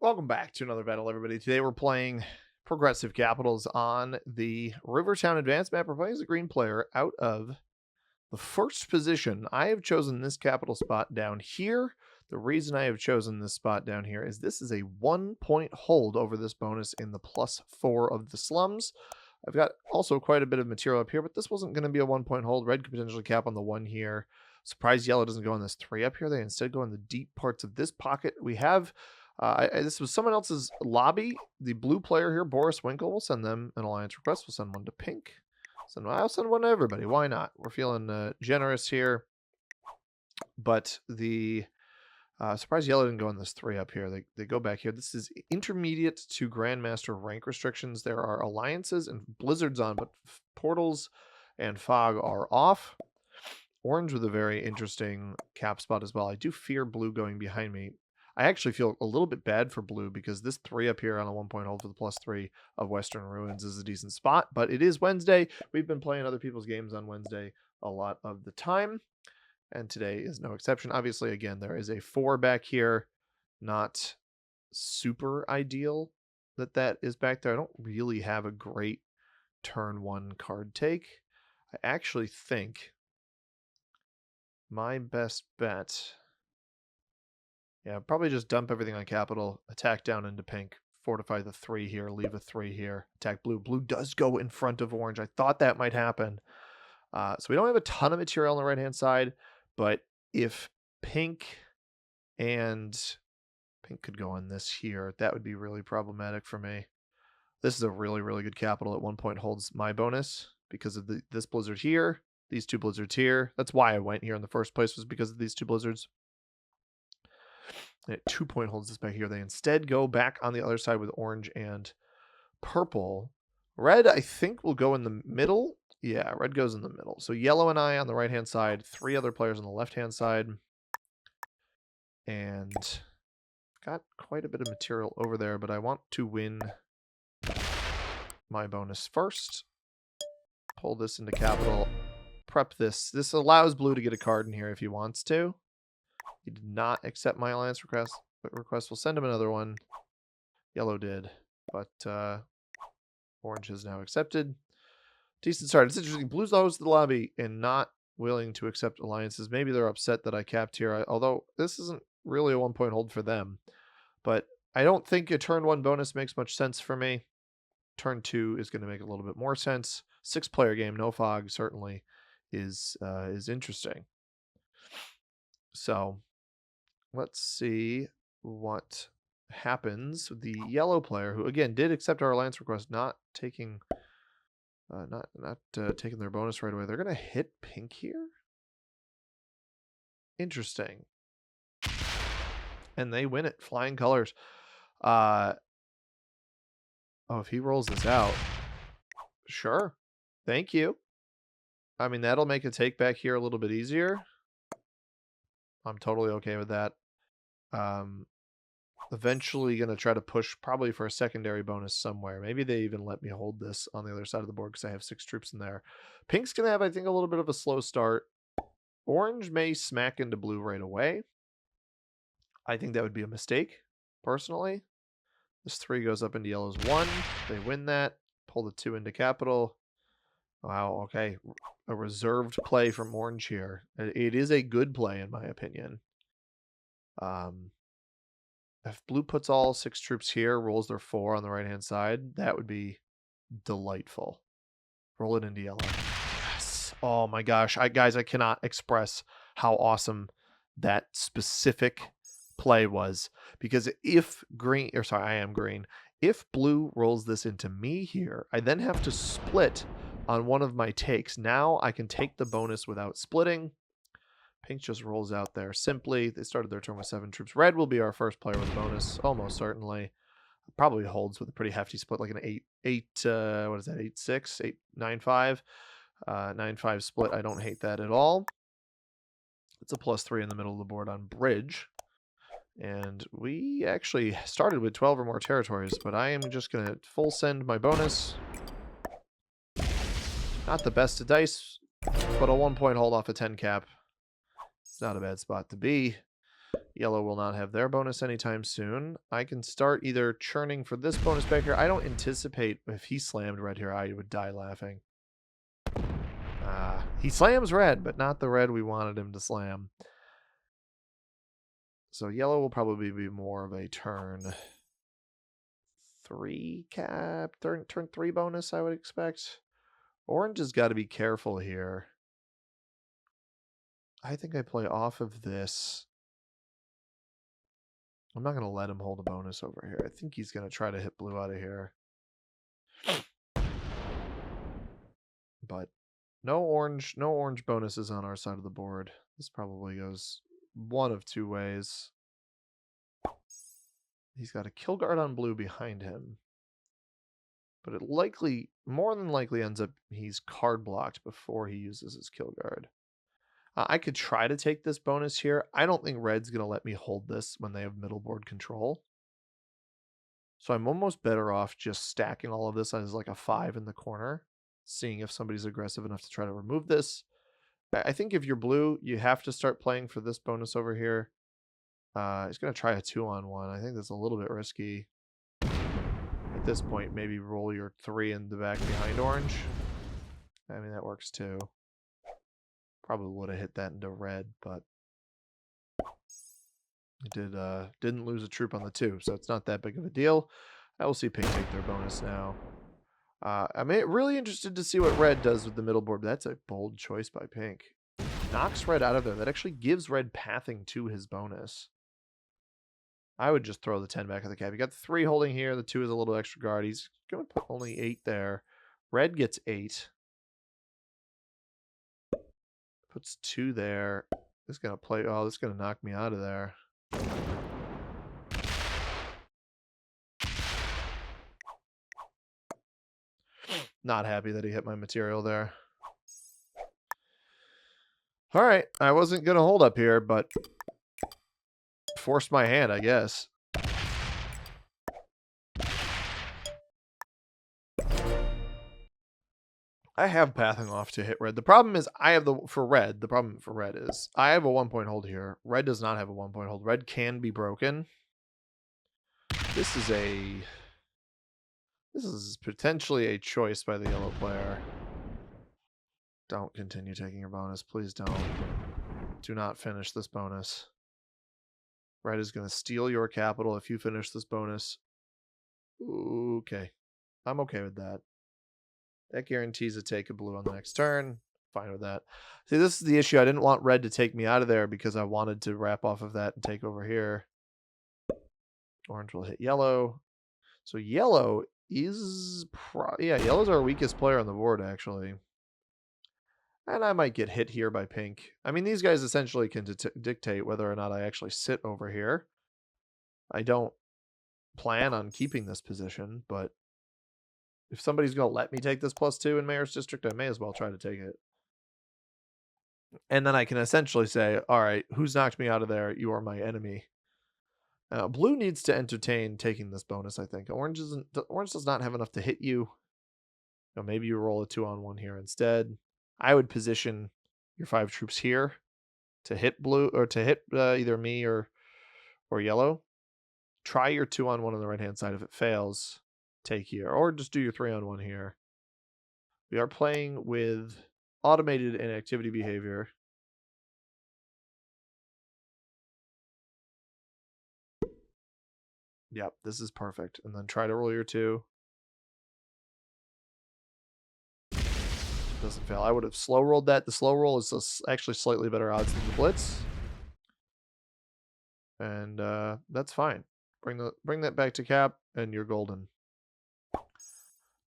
Welcome back to another battle, everybody. Today we're playing Progressive Capitals on the Rivertown Advanced map. We're playing as a green player out of the first position. I have chosen this capital spot down here. The reason I have chosen this spot down here is this is a 1-point hold over this bonus in the +4 of the slums. I've got also quite a bit of material up here, but this wasn't going to be a 1-point hold. Red could potentially cap on the 1 here. Surprised yellow doesn't go on this 3 up here. They instead go in the deep parts of this pocket. We have this was someone else's lobby. The blue player here, Boris Winkle, will send them an alliance request. We'll send one to pink. I'll send one to everybody. Why not? We're feeling generous here. But the surprise yellow didn't go on this 3 up here. They go back here. This is intermediate to Grandmaster rank restrictions. There are alliances and blizzards on, but portals and fog are off. Orange with a very interesting cap spot as well. I do fear blue going behind me. I actually feel a little bit bad for blue because this 3 up here on a 1-point hold for the +3 of Western Ruins is a decent spot, but it is Wednesday. We've been playing other people's games on Wednesday a lot of the time, and today is no exception. Obviously, again, there is a 4 back here. Not super ideal that is back there. I don't really have a great turn 1 card take. I actually think my best bet... Yeah, probably just dump everything on capital, attack down into pink, fortify the 3 here, leave a 3 here, attack blue. Blue does go in front of orange. I thought that might happen. So we don't have a ton of material on the right-hand side, but if pink could go on this here, that would be really problematic for me. This is a really, really good capital. At 1 point holds my bonus because of this blizzard here, these 2 blizzards here. That's why I went here in the first place, was because of these 2 blizzards. At 2 point holds this back here. They instead go back on the other side with orange and purple. Red, I think, will go in the middle. Yeah, red goes in the middle. So yellow and I on the right-hand side, 3 other players on the left-hand side. And got quite a bit of material over there, but I want to win my bonus first. Pull this into capital. Prep this. This allows blue to get a card in here if he wants to. He did not accept my alliance request. We'll send him another one. Yellow did, but orange has now accepted. Decent start. It's interesting. Blue's the host of the lobby and not willing to accept alliances. Maybe they're upset that I capped here, although this isn't really a 1-point hold for them. But I don't think a turn 1 bonus makes much sense for me. Turn 2 is going to make a little bit more sense. 6-player game, no fog, certainly is interesting. So let's see what happens. The yellow player, who again did accept our alliance request, not taking taking their bonus right away. They're gonna hit pink here. Interesting. And they win it. Flying colors. Oh, if he rolls this out, sure. Thank you. I mean, that'll make a take back here a little bit easier. I'm totally okay with that. Eventually going to try to push probably for a secondary bonus somewhere. Maybe they even let me hold this on the other side of the board because I have 6 troops in there. Pink's going to have, I think, a little bit of a slow start. Orange may smack into blue right away. I think that would be a mistake, personally. This 3 goes up into yellow's 1. They win that. Pull the 2 into capital. Wow, okay. A reserved play from orange here. It is a good play, in my opinion. If blue puts all 6 troops here, rolls their 4 on the right-hand side, that would be delightful. Roll it into yellow. Yes. Oh my gosh. Guys, I cannot express how awesome that specific play was. Because if green, or sorry, I am green. If blue rolls this into me here, I then have to split on one of my takes. Now I can take the bonus without splitting. Pink just rolls out there simply. They started their turn with 7 troops. Red will be our first player with a bonus, almost certainly. Probably holds with a pretty hefty split, like an 8 what is that, 8-6, 8-9-5. 9-5 split. I don't hate that at all. It's a +3 in the middle of the board on bridge. And we actually started with 12 or more territories, but I am just going to full send my bonus. Not the best of dice, but a 1-point hold off a 10 cap. It's not a bad spot to be. Yellow will not have their bonus anytime soon. I can start either churning for this bonus back here. I don't anticipate if he slammed red here, I would die laughing. He slams red, but not the red we wanted him to slam. So yellow will probably be more of a turn 3 cap, turn 3 bonus, I would expect. Orange has got to be careful here. I think I play off of this. I'm not going to let him hold a bonus over here. I think he's going to try to hit blue out of here. But no orange bonuses on our side of the board. This probably goes one of two ways. He's got a kill guard on blue behind him. But it likely, more than likely, ends up he's card blocked before he uses his kill guard. I could try to take this bonus here. I don't think red's going to let me hold this when they have middle board control. So I'm almost better off just stacking all of this as like a 5 in the corner, seeing if somebody's aggressive enough to try to remove this. I think if you're blue, you have to start playing for this bonus over here. He's going to try a 2-on-1. I think that's a little bit risky. At this point, maybe roll your 3 in the back behind orange. I mean, that works too. Probably would have hit that into red, but it didn't lose a troop on the 2, so it's not that big of a deal. I will see pink take their bonus now. I'm really interested to see what red does with the middle board. That's a bold choice by pink. Knocks red out of there. That actually gives red pathing to his bonus. I would just throw the 10 back of the cap. You got the 3 holding here. The 2 is a little extra guard. He's going to put only 8 there. Red gets 8. Puts 2 there. This is going to play. Oh, this is going to knock me out of there. Not happy that he hit my material there. All right. I wasn't going to hold up here, but forced my hand, I guess. I have pathing off to hit red. The problem is I have the problem for red is I have a 1-point hold here. Red does not have a 1-point hold. Red can be broken. This is potentially a choice by the yellow player. Don't continue taking your bonus. Please don't. Do not finish this bonus. Red is going to steal your capital if you finish this bonus. Okay. I'm okay with that. That guarantees a take of blue on the next turn. Fine with that. See, this is the issue. I didn't want red to take me out of there because I wanted to wrap off of that and take over here. Orange will hit yellow. So yellow is... yellow's our weakest player on the board, actually. And I might get hit here by pink. I mean, these guys essentially can dictate whether or not I actually sit over here. I don't plan on keeping this position, but if somebody's going to let me take this +2 in Mayor's District, I may as well try to take it. And then I can essentially say, all right, who's knocked me out of there? You are my enemy. Blue needs to entertain taking this bonus, I think. Orange does not have enough to hit you. Maybe you roll a 2-on-1 here instead. I would position your 5 troops here to hit blue, or to hit either me or yellow. Try your 2-on-1 on the right-hand side. If it fails, take here, or just do your 3-on-1 here. We are playing with automated inactivity behavior. Yep, this is perfect. And then try to roll your 2. Doesn't fail. I would have slow rolled that. The slow roll is actually slightly better odds than the blitz. And that's fine. Bring that back to cap, and you're golden.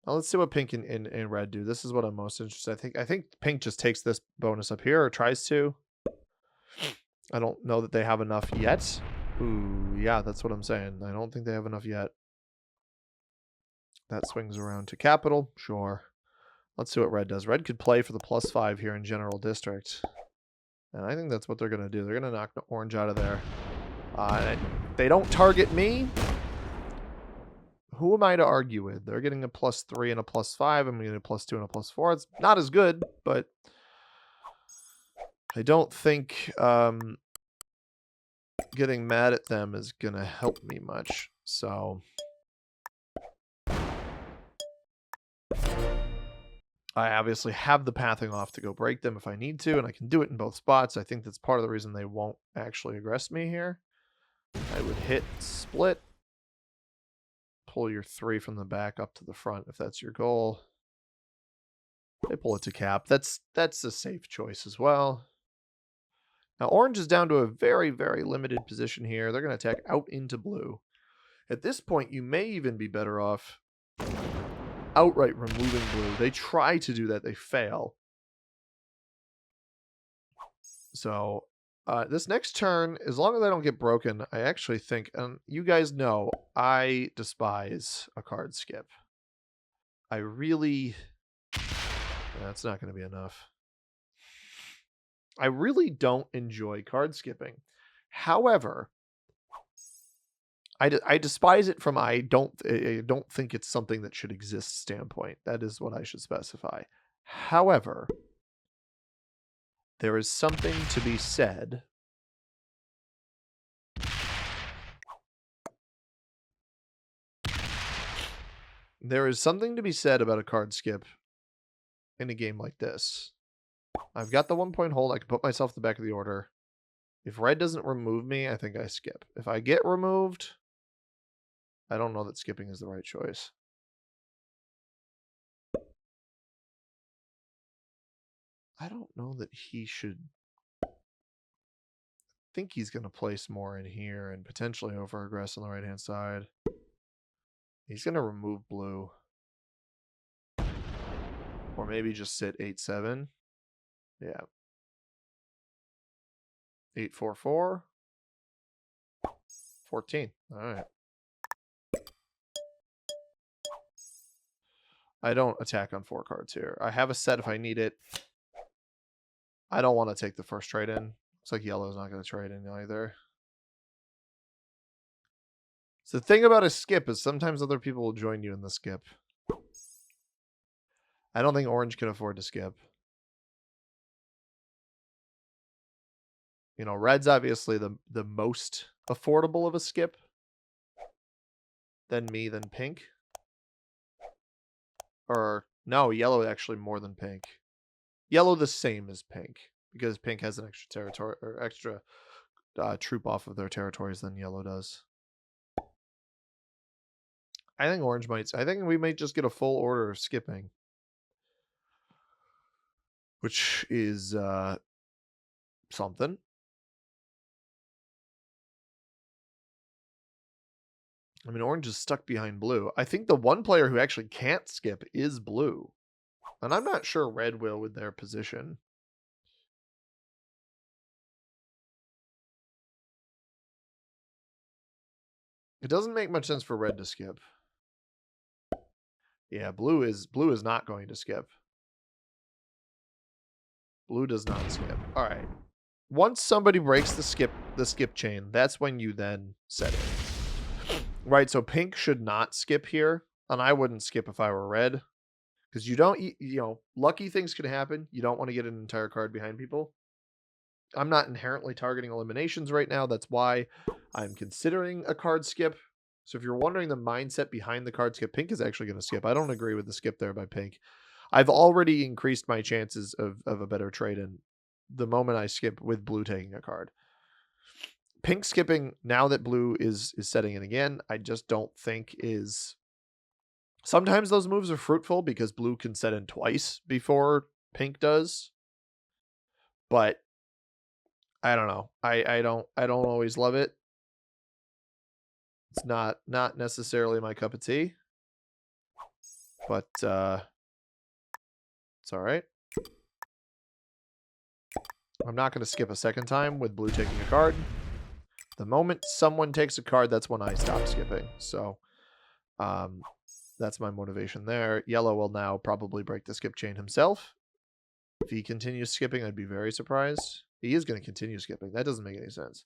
Now let's see what pink and red do. This is what I'm most interested. I think pink just takes this bonus up here, or tries to. I don't know that they have enough yet. Ooh, yeah, that's what I'm saying. I don't think they have enough yet. That swings around to capital. Sure. Let's see what red does. Red could play for the +5 here in General District. And I think that's what they're going to do. They're going to knock the orange out of there. They don't target me. Who am I to argue with? They're getting a +3 and a +5. I'm getting a +2 and a +4. It's not as good, but I don't think getting mad at them is going to help me much. So I obviously have the pathing off to go break them if I need to, and I can do it in both spots. I think that's part of the reason they won't actually aggress me here. I would hit split, pull your 3 from the back up to the front if that's your goal. They pull it to cap. That's a safe choice as well. Now orange is down to a very, very limited position here. They're going to attack out into blue. At this point, you may even be better off outright removing blue. They try to do that. They fail. So this next turn, as long as I don't get broken, I actually think, and you guys know, I despise a card skip. I really... That's not going to be enough. I really don't enjoy card skipping. However, I despise it from I don't think it's something that should exist standpoint. That is what I should specify. However, there is something to be said about a card skip in a game like this. I've got the 1-point hold. I can put myself at the back of the order. If red doesn't remove me, I think I skip. If I get removed, I don't know that skipping is the right choice. I don't know that he should... I think he's going to place more in here and potentially over-aggress on the right-hand side. He's going to remove blue. Or maybe just sit 8-7. Yeah. 8-4-4. 14. All right. I don't attack on 4 cards here. I have a set if I need it. I don't want to take the first trade in. Looks like yellow's not going to trade in either. So the thing about a skip is sometimes other people will join you in the skip. I don't think orange can afford to skip. You know, red's obviously the most affordable of a skip. Then me, then pink. Or, no, yellow actually more than pink. Yellow the same as pink. Because pink has an extra territory, or extra troop off of their territories than yellow does. I think orange might... I think we might just get a full order of skipping. Which is something. I mean, orange is stuck behind blue. I think the one player who actually can't skip is blue. And I'm not sure red will with their position. It doesn't make much sense for red to skip. Yeah, blue is not going to skip. Blue does not skip. All right. Once somebody breaks the skip chain, that's when you then set it. Right, so pink should not skip here, and I wouldn't skip if I were red. Because you don't, you know, lucky things can happen. You don't want to get an entire card behind people. I'm not inherently targeting eliminations right now. That's why I'm considering a card skip. So if you're wondering the mindset behind the card skip, pink is actually going to skip. I don't agree with the skip there by pink. I've already increased my chances of a better trade in the moment I skip with blue taking a card. Pink skipping, now that blue is setting in again, I just don't think is... Sometimes those moves are fruitful because blue can set in twice before pink does. But I don't know. I don't always love it. It's not necessarily my cup of tea. But it's all right. I'm not going to skip a second time with blue taking a card. The moment someone takes a card, that's when I stop skipping. So that's my motivation there. Yellow will now probably break the skip chain himself. If he continues skipping, I'd be very surprised. He is going to continue skipping. That doesn't make any sense.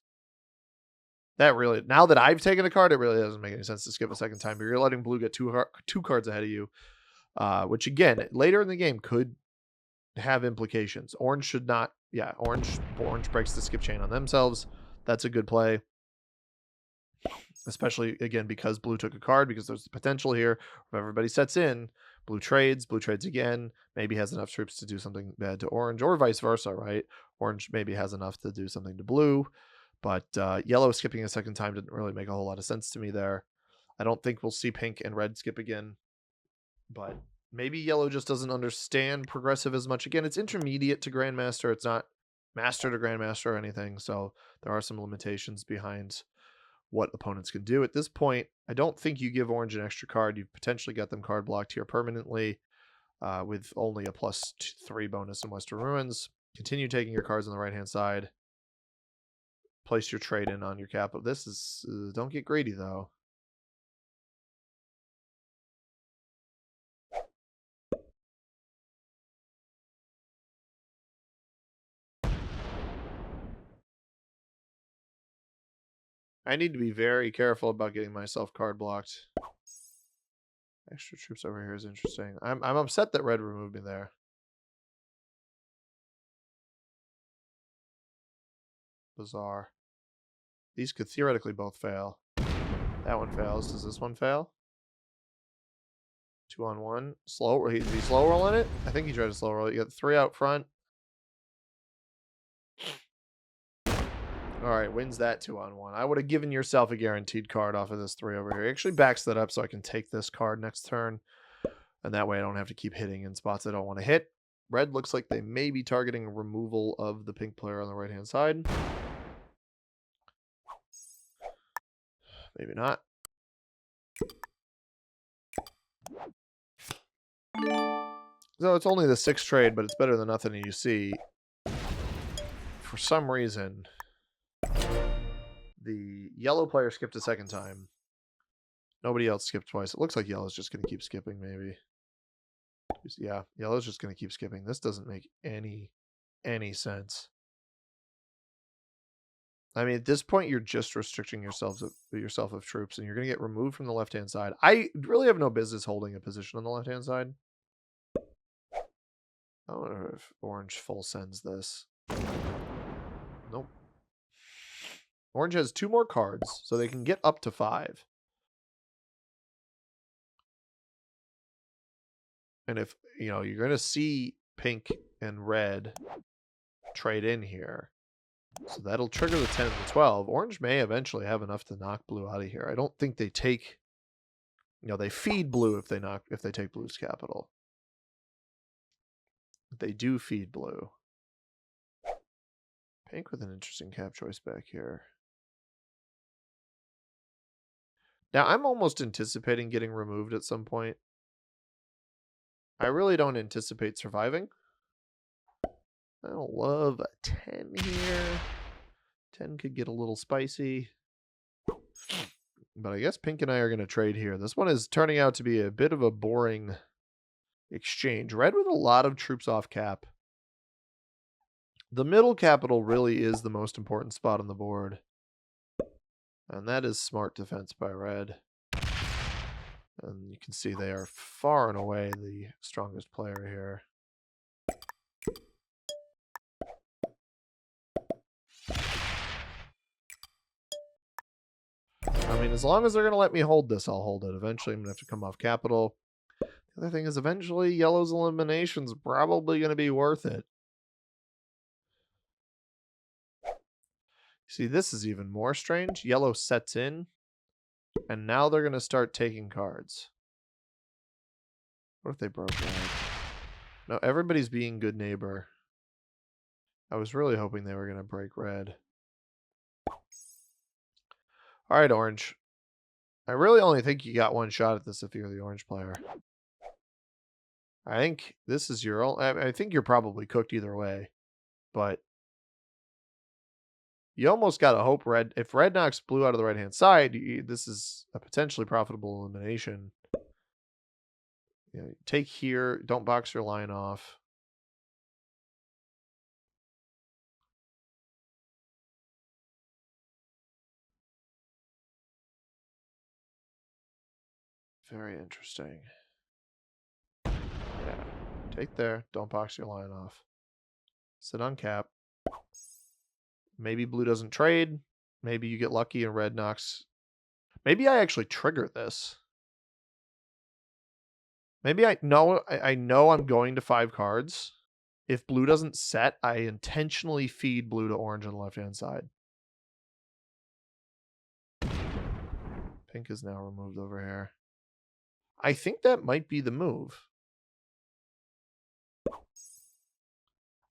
That really, now that I've taken a card, it really doesn't make any sense to skip a second time. But you're letting blue get two cards ahead of you, which again, later in the game could have implications. Orange should not. Yeah, orange breaks the skip chain on themselves. That's a good play. Especially, again, because blue took a card, because there's the potential here. If everybody sets in, blue trades again, maybe has enough troops to do something bad to orange, or vice versa, right? Orange maybe has enough to do something to blue, but yellow skipping a second time didn't really make a whole lot of sense to me there. I don't think we'll see pink and red skip again, but maybe yellow just doesn't understand progressive as much. Again, it's intermediate to Grandmaster. It's not master to Grandmaster or anything, so there are some limitations behind what opponents can do. At this point, I don't think you give orange an extra card. You've potentially got them card blocked here permanently with only a +3 bonus in Western Ruins. Continue taking your cards on the right-hand side. Place your trade in on your capital. This is... don't get greedy, though. I need to be very careful about getting myself card blocked. Extra troops over here is interesting. I'm upset that red removed me there. Bizarre. These could theoretically both fail. That one fails. Does this one fail? 2-on-1. Slow. Did he slow rolling it? I think he tried to slow roll it. You got 3 out front. All right, wins that 2-on-1. I would have given yourself a guaranteed card off of this 3 over here. He actually backs that up so I can take this card next turn. And that way I don't have to keep hitting in spots I don't want to hit. Red looks like they may be targeting removal of the pink player on the right-hand side. Maybe not. So it's only the 6th trade, but it's better than nothing. You see, for some reason, the yellow player skipped a second time. Nobody else skipped twice. It looks like yellow's just going to keep skipping, maybe. Yeah, yellow's just going to keep skipping. This doesn't make any sense. I mean, at this point, you're just restricting yourself of troops, and you're going to get removed from the left-hand side. I really have no business holding a position on the left-hand side. I wonder if orange full sends this. Nope. Orange has 2 more cards, so they can get up to 5. And if, you know, you're going to see pink and red trade in here. So that'll trigger the 10 and the 12. Orange may eventually have enough to knock blue out of here. I don't think they take, you know, they feed blue if they take blue's capital. They do feed blue. Pink with an interesting cap choice back here. Now, I'm almost anticipating getting removed at some point. I really don't anticipate surviving. I don't love a 10 here. 10 could get a little spicy. But I guess pink and I are going to trade here. This one is turning out to be a bit of a boring exchange. Red with a lot of troops off cap. The middle capital really is the most important spot on the board. And that is smart defense by red. And you can see they are far and away the strongest player here. I mean, as long as they're going to let me hold this, I'll hold it. Eventually, I'm going to have to come off capital. The other thing is, eventually, yellow's elimination's probably going to be worth it. See, this is even more strange. Yellow sets in, and now they're going to start taking cards. What if they broke red? No, everybody's being good neighbor. I was really hoping they were going to break red. All right, orange. I really only think you got one shot at this if you're the orange player. I think this is your own. I think you're probably cooked either way, but you almost got to hope red. If red knocks blue out of the right-hand side, this is a potentially profitable elimination. You know, take here. Don't box your line off. Very interesting. Yeah. Take there. Don't box your line off. Sit on cap. Maybe blue doesn't trade. Maybe you get lucky and red knocks. Maybe I actually trigger this. Maybe I know I'm going to 5 cards. If blue doesn't set, I intentionally feed blue to orange on the left-hand side. Pink is now removed over here. I think that might be the move.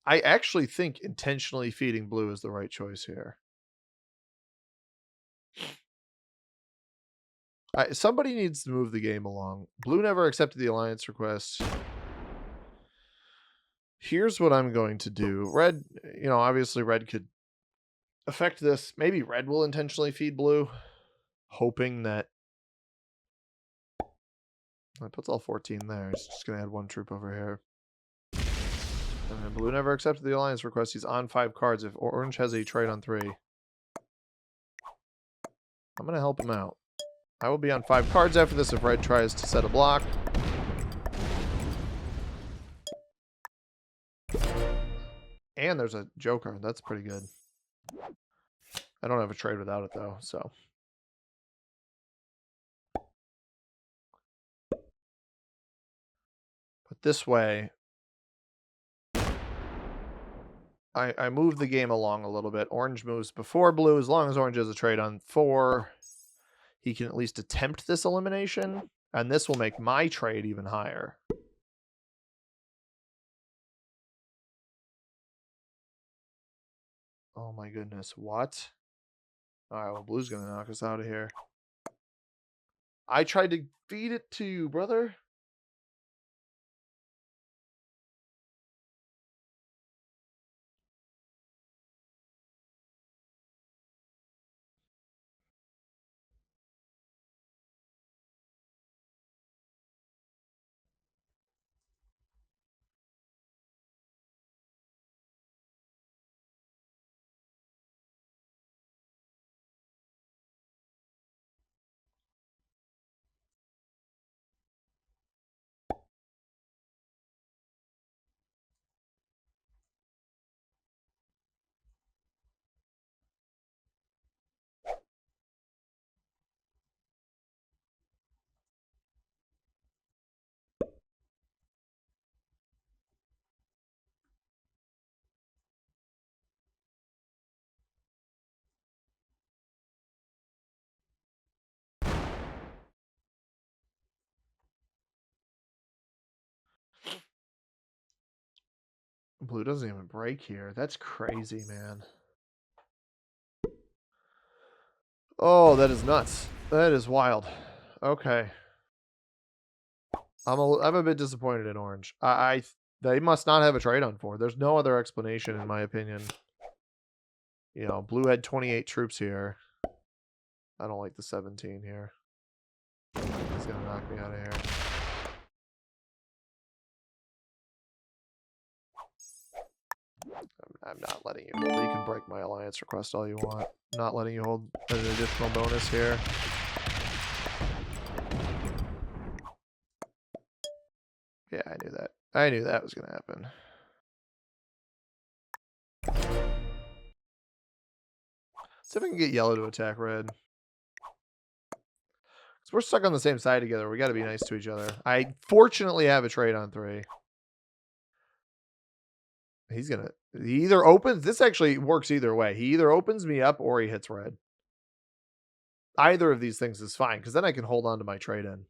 I actually think intentionally feeding blue is the right choice here. Somebody needs to move the game along. Blue never accepted the alliance request. Here's what I'm going to do. Red, obviously red could affect this. Maybe red will intentionally feed blue, hoping that... That puts all 14 there. He's just going to add 1 troop over here. And then blue never accepted the alliance request. He's on 5 cards. If orange has a trade on 3, I'm going to help him out. I will be on 5 cards after this if red tries to set a block. And there's a joker. That's pretty good. I don't have a trade without it, though, so... But this way, I move the game along a little bit. Orange moves before blue. As long as orange has a trade on 4, he can at least attempt this elimination. And this will make my trade even higher. Oh my goodness, what? Alright, well, blue's gonna knock us out of here. I tried to feed it to you, brother. Blue doesn't even break here. That's crazy, man. Oh, that is nuts. That is wild. Okay. I'm a bit disappointed in orange. They must not have a trade on 4. There's no other explanation, in my opinion. Blue had 28 troops here. I don't like the 17 here. He's gonna knock me out of here. I'm not letting you hold. You can break my alliance request all you want. I'm not letting you hold an additional bonus here. Yeah, I knew that. I knew that was going to happen. See if I can get yellow to attack red. So we're stuck on the same side together. We got to be nice to each other. I fortunately have a trade on 3. He's going to... He either opens... This actually works either way. He either opens me up or he hits red. Either of these things is fine, because then I can hold on to my trade in.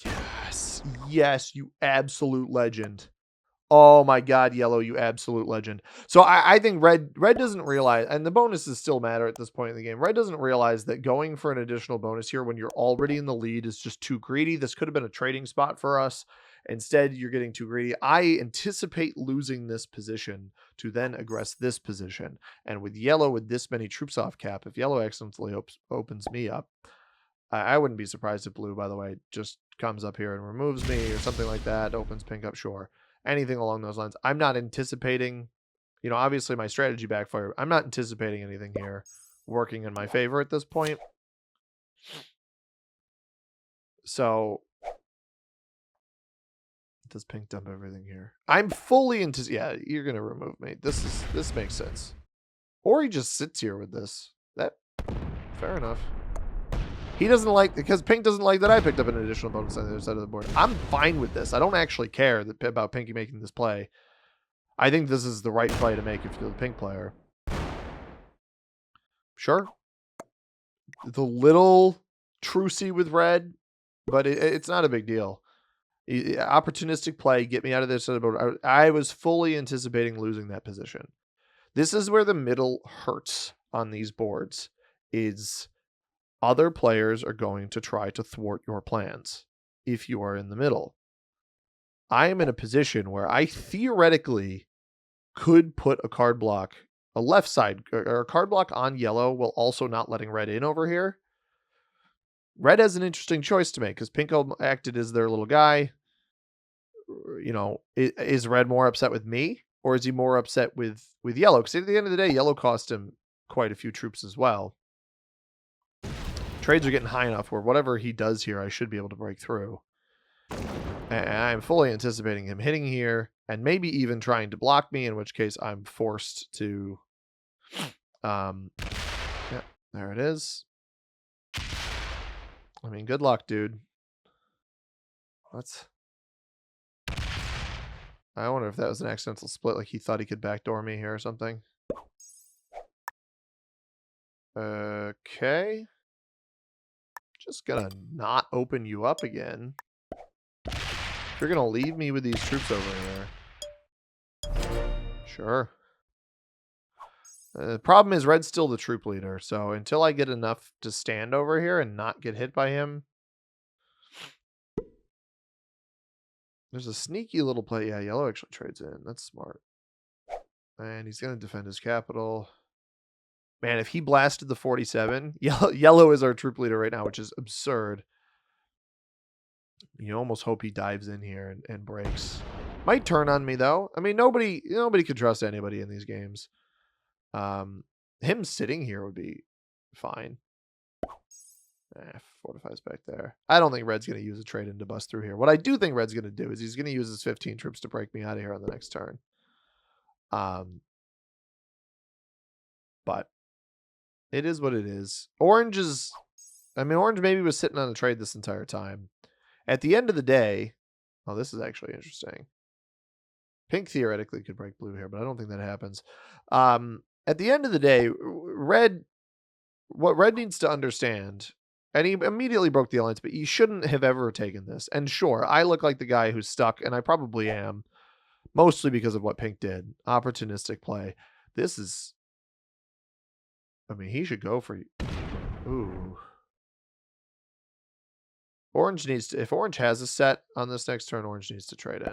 Yes. Yes, you absolute legend. Oh my god, yellow, you absolute legend. So I think red doesn't realize, and the bonuses still matter at this point in the game. Red doesn't realize that going for an additional bonus here when you're already in the lead is just too greedy. This could have been a trading spot for us. Instead, you're getting too greedy. I anticipate losing this position to then aggress this position. And with yellow, with this many troops off cap, if yellow accidentally opens me up, I wouldn't be surprised if blue, by the way, just comes up here and removes me or something like that, opens pink up, sure. Anything along those lines. I'm not anticipating, obviously my strategy backfired. I'm not anticipating anything here working in my favor at this point. So does pink dump everything here? I'm fully into... Yeah, you're going to remove me. This makes sense. Or he just sits here with this. Fair enough. He doesn't like... Because pink doesn't like that I picked up an additional bonus on the other side of the board. I'm fine with this. I don't actually care about Pinky making this play. I think this is the right play to make if you're the pink player. Sure. The little trucy with red, but it's not a big deal. Opportunistic play, get me out of this. I was fully anticipating losing that position. This is where the middle hurts on these boards, is other players are going to try to thwart your plans if you are in the middle. I am in a position where I theoretically could put a card block, a left side, or a card block on yellow while also not letting red in over here. Red has an interesting choice to make because pink acted as their little guy. You know, is red more upset with me or is he more upset with yellow? Because at the end of the day, yellow cost him quite a few troops as well. Trades are getting high enough where whatever he does here, I should be able to break through. And I'm fully anticipating him hitting here and maybe even trying to block me, in which case I'm forced to... yeah, there it is. I mean, good luck, dude. What? I wonder if that was an accidental split, like he thought he could backdoor me here or something. Okay. Just gonna not open you up again. If you're gonna leave me with these troops over here. Sure. The problem is red's still the troop leader, so until I get enough to stand over here and not get hit by him... There's a sneaky little play. Yeah, yellow actually trades in. That's smart. And he's going to defend his capital. Man, if he blasted the 47, yellow is our troop leader right now, which is absurd. You almost hope he dives in here and breaks. Might turn on me, though. I mean, nobody could trust anybody in these games. Him sitting here would be fine. Fortifies back there. I don't think red's going to use a trade in to bust through here. What I do think red's going to do is he's going to use his 15 troops to break me out of here on the next turn. But it is what it is. Orange maybe was sitting on a trade this entire time. At the end of the day, oh, this is actually interesting. Pink theoretically could break blue here, but I don't think that happens. At the end of the day, what red needs to understand... And he immediately broke the alliance, but he shouldn't have ever taken this. And sure, I look like the guy who's stuck, and I probably am. Mostly because of what pink did. Opportunistic play. This is... I mean, he should go for... Ooh. Orange needs to... If orange has a set on this next turn, orange needs to trade in.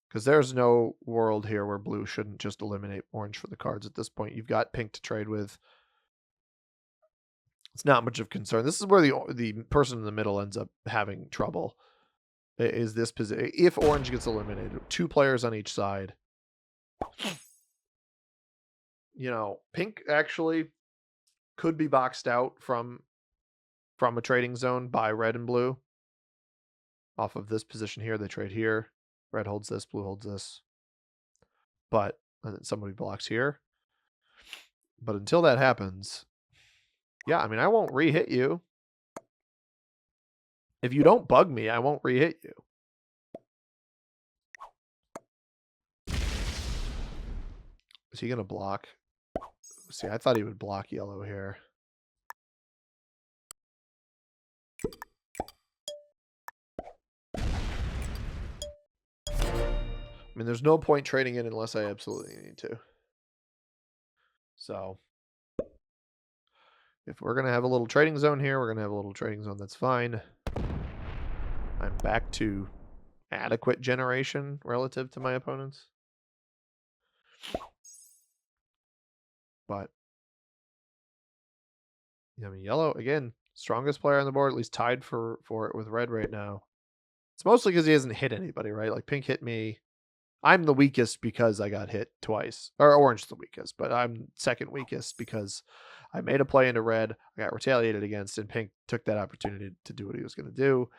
Because there's no world here where blue shouldn't just eliminate orange for the cards at this point. You've got pink to trade with. It's not much of concern. This is where the person in the middle ends up having trouble. Is this position? If orange gets eliminated, 2 players on each side. You know, pink actually could be boxed out from a trading zone by red and blue. Off of this position here, they trade here. Red holds this, blue holds this. But somebody blocks here. But until that happens... Yeah, I mean, I won't re-hit you. If you don't bug me, I won't re-hit you. Is he going to block? See, I thought he would block yellow here. I mean, there's no point trading in unless I absolutely need to. So... If we're going to have a little trading zone here, we're going to have a little trading zone. That's fine. I'm back to adequate generation relative to my opponents. But, I mean, yellow, again, strongest player on the board, at least tied for it with red right now. It's mostly because he hasn't hit anybody, right? Like, pink hit me. I'm the weakest because I got hit twice. Or orange the weakest, but I'm second weakest because I made a play into red, I got retaliated against, and pink took that opportunity to do what he was going to do.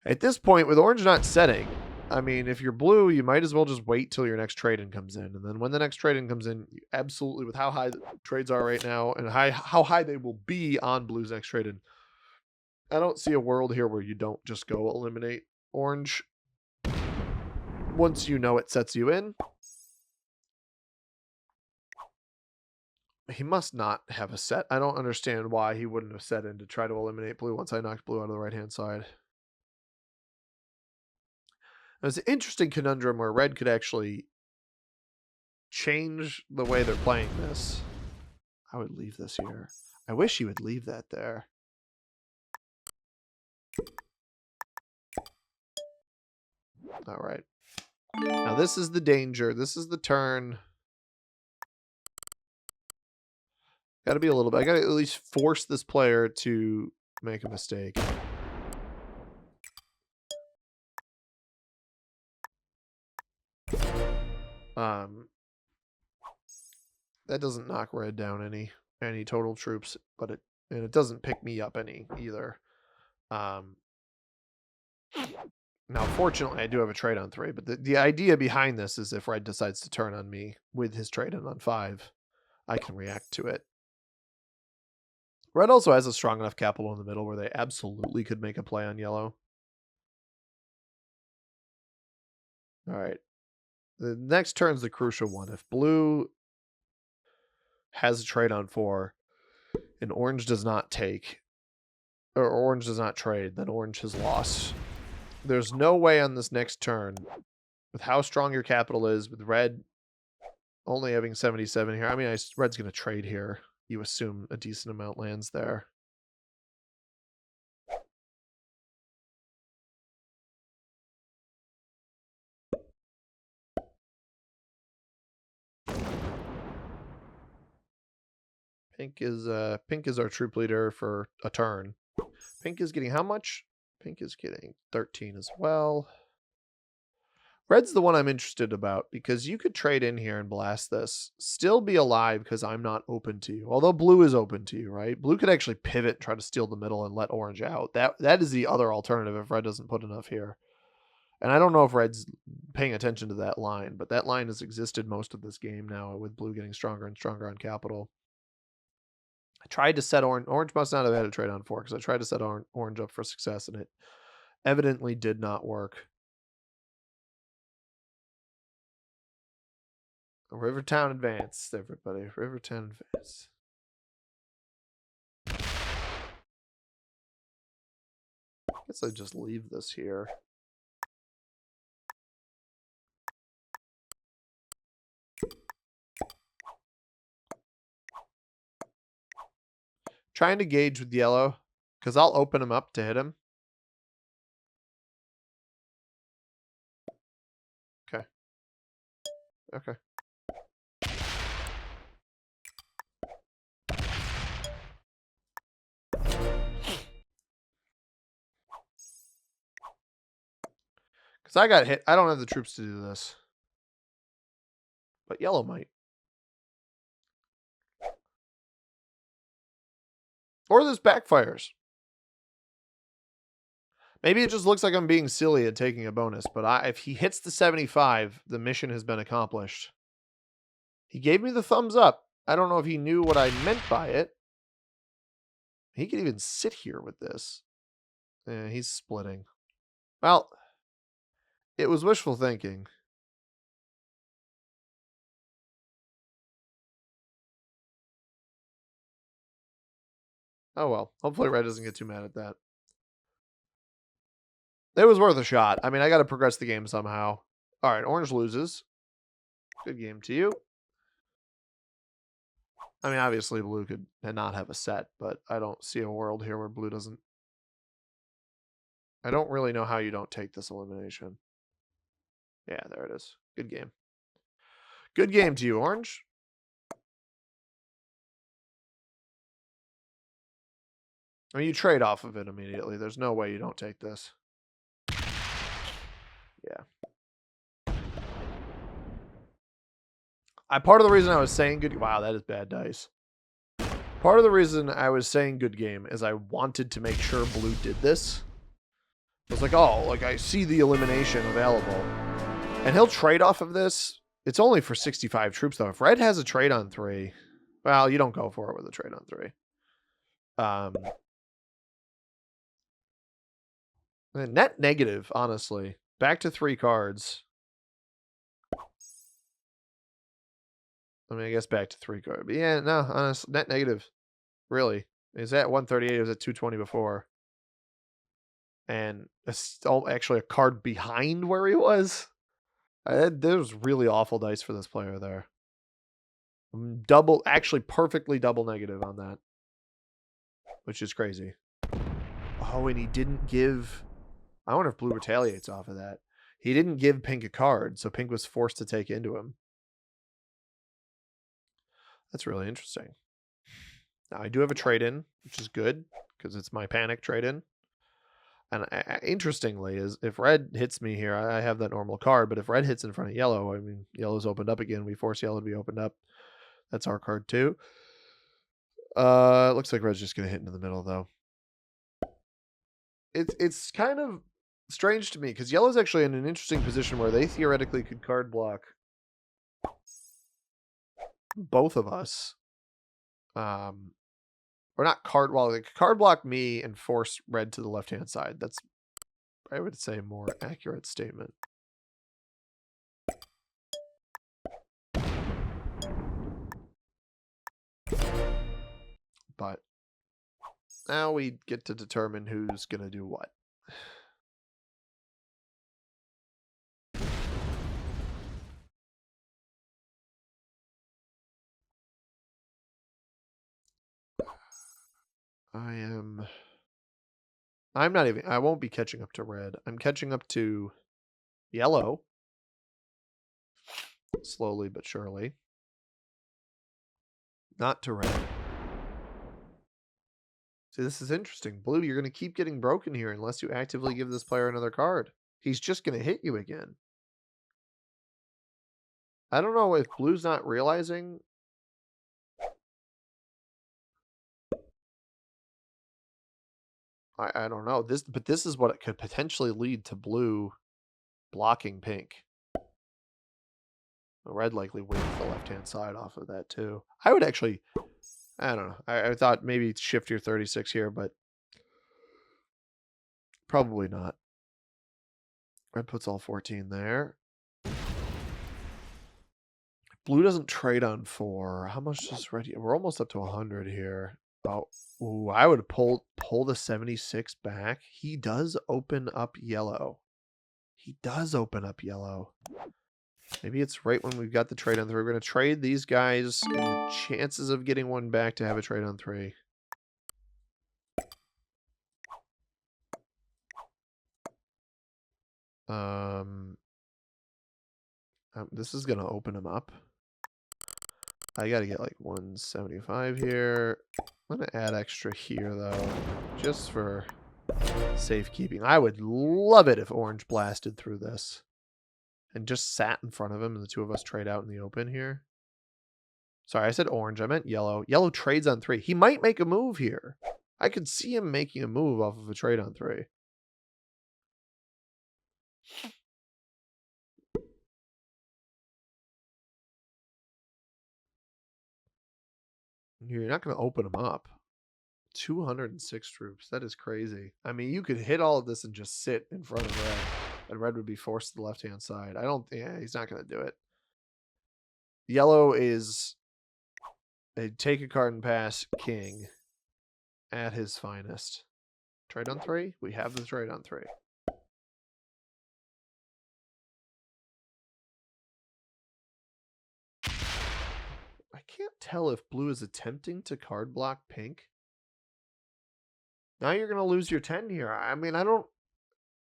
At this point, with orange not setting, I mean, if you're blue, you might as well just wait till your next trade-in comes in. And then when the next trade-in comes in, you absolutely, with how high the trades are right now and how high they will be on blue's next trade-in, I don't see a world here where you don't just go eliminate orange once you know it sets you in. He must not have a set. I don't understand why he wouldn't have set in to try to eliminate blue once I knocked blue out of the right-hand side. It's an interesting conundrum where red could actually change the way they're playing this. I would leave this here. I wish he would leave that there. All right. Now this is the danger. This is the turn. Got to be a little bit. I got to at least force this player to make a mistake. That doesn't knock red down any total troops, but it doesn't pick me up any either. Now, fortunately, I do have a trade on 3, but the idea behind this is if red decides to turn on me with his trade on 5, I can react to it. Red also has a strong enough capital in the middle where they absolutely could make a play on yellow. All right. The next turn's the crucial one. If blue has a trade on 4 and orange does not take, or orange does not trade, then orange has lost. There's no way on this next turn, with how strong your capital is, with red only having 77 here. I mean, red's going to trade here. You assume a decent amount lands there. Pink is our troop leader for a turn. Pink is getting how much? Pink is getting 13 as well. Red's the one I'm interested about because you could trade in here and blast this. Still be alive because I'm not open to you. Although blue is open to you, right? Blue could actually pivot and try to steal the middle and let orange out. That is the other alternative if red doesn't put enough here. And I don't know if red's paying attention to that line, but that line has existed most of this game now with blue getting stronger and stronger on capital. I tried to set orange. Orange must not have had a trade on 4 because I tried to set orange up for success and it evidently did not work. Rivertown advance, everybody. Rivertown advance. I guess I just leave this here. Trying to gauge with yellow because I'll open him up to hit him. Okay. Okay. Because I got hit. I don't have the troops to do this. But yellow might. Or this backfires. Maybe it just looks like I'm being silly at taking a bonus. But if he hits the 75, the mission has been accomplished. He gave me the thumbs up. I don't know if he knew what I meant by it. He could even sit here with this. Yeah, he's splitting. Well, it was wishful thinking. Oh well. Hopefully red doesn't get too mad at that. It was worth a shot. I mean, I got to progress the game somehow. All right, orange loses. Good game to you. I mean, obviously blue could not have a set, but I don't see a world here where blue doesn't. I don't really know how you don't take this elimination. Yeah, there it is. Good game. Good game to you, orange. I mean, you trade off of it immediately. There's no way you don't take this. Yeah. Part of the reason I was saying good... Wow, that is bad dice. Part of the reason I was saying good game is I wanted to make sure blue did this. It's like, oh, like I see the elimination available. And he'll trade off of this. It's only for 65 troops, though. If red has a trade on 3, well, you don't go for it with a trade on 3. Net negative, honestly. Back to 3 cards. I mean, I guess back to 3 cards. But yeah, no, honestly, net negative. Really. Is at 138. It was at 220 before. And it's actually a card behind where he was. There's really awful dice for this player there. Actually perfectly double negative on that. Which is crazy. Oh, and he didn't give... I wonder if blue retaliates off of that. He didn't give pink a card, so pink was forced to take into him. That's really interesting. Now, I do have a trade-in, which is good, because it's my panic trade-in. And interestingly, is if red hits me here, I have that normal card, but if red hits in front of yellow, I mean, yellow's opened up again. We force yellow to be opened up. That's our card, too. It looks like red's just going to hit into the middle, though. It's kind of strange to me, because yellow's actually in an interesting position where they theoretically could card block both of us. Or not card, well, they could card block me and force red to the left-hand side. That's, I would say, a more accurate statement. But now we get to determine who's going to do what. I won't be catching up to red. I'm catching up to yellow. Slowly but surely. Not to red. See, this is interesting. Blue, you're going to keep getting broken here unless you actively give this player another card. He's just going to hit you again. I don't know if blue's not realizing. I don't know. But this is what it could potentially lead to blue blocking pink. Red likely wins the left-hand side off of that, too. I would actually... I don't know. I thought maybe shift your 36 here, but probably not. Red puts all 14 there. Blue doesn't trade on 4. How much does red... We're almost up to 100 here. Oh, ooh, I would pull the 76 back. He does open up yellow. He does open up yellow. Maybe it's right when we've got the trade on 3. We're going to trade these guys and the chances of getting one back to have a trade on 3. This is going to open him up. I got to get like 175 here. I'm going to add extra here, though, just for safekeeping. I would love it if orange blasted through this and just sat in front of him and the two of us trade out in the open here. Sorry, I said orange. I meant yellow. Yellow trades on 3. He might make a move here. I could see him making a move off of a trade on 3. You're not going to open him up. 206 troops. That is crazy. I mean, you could hit all of this and just sit in front of red, and red would be forced to the left-hand side. Yeah, he's not going to do it. Yellow is a take a card and pass king at his finest. Trade on 3? We have the trade on 3. I can't tell if blue is attempting to card block pink. Now you're going to lose your 10 here. I mean,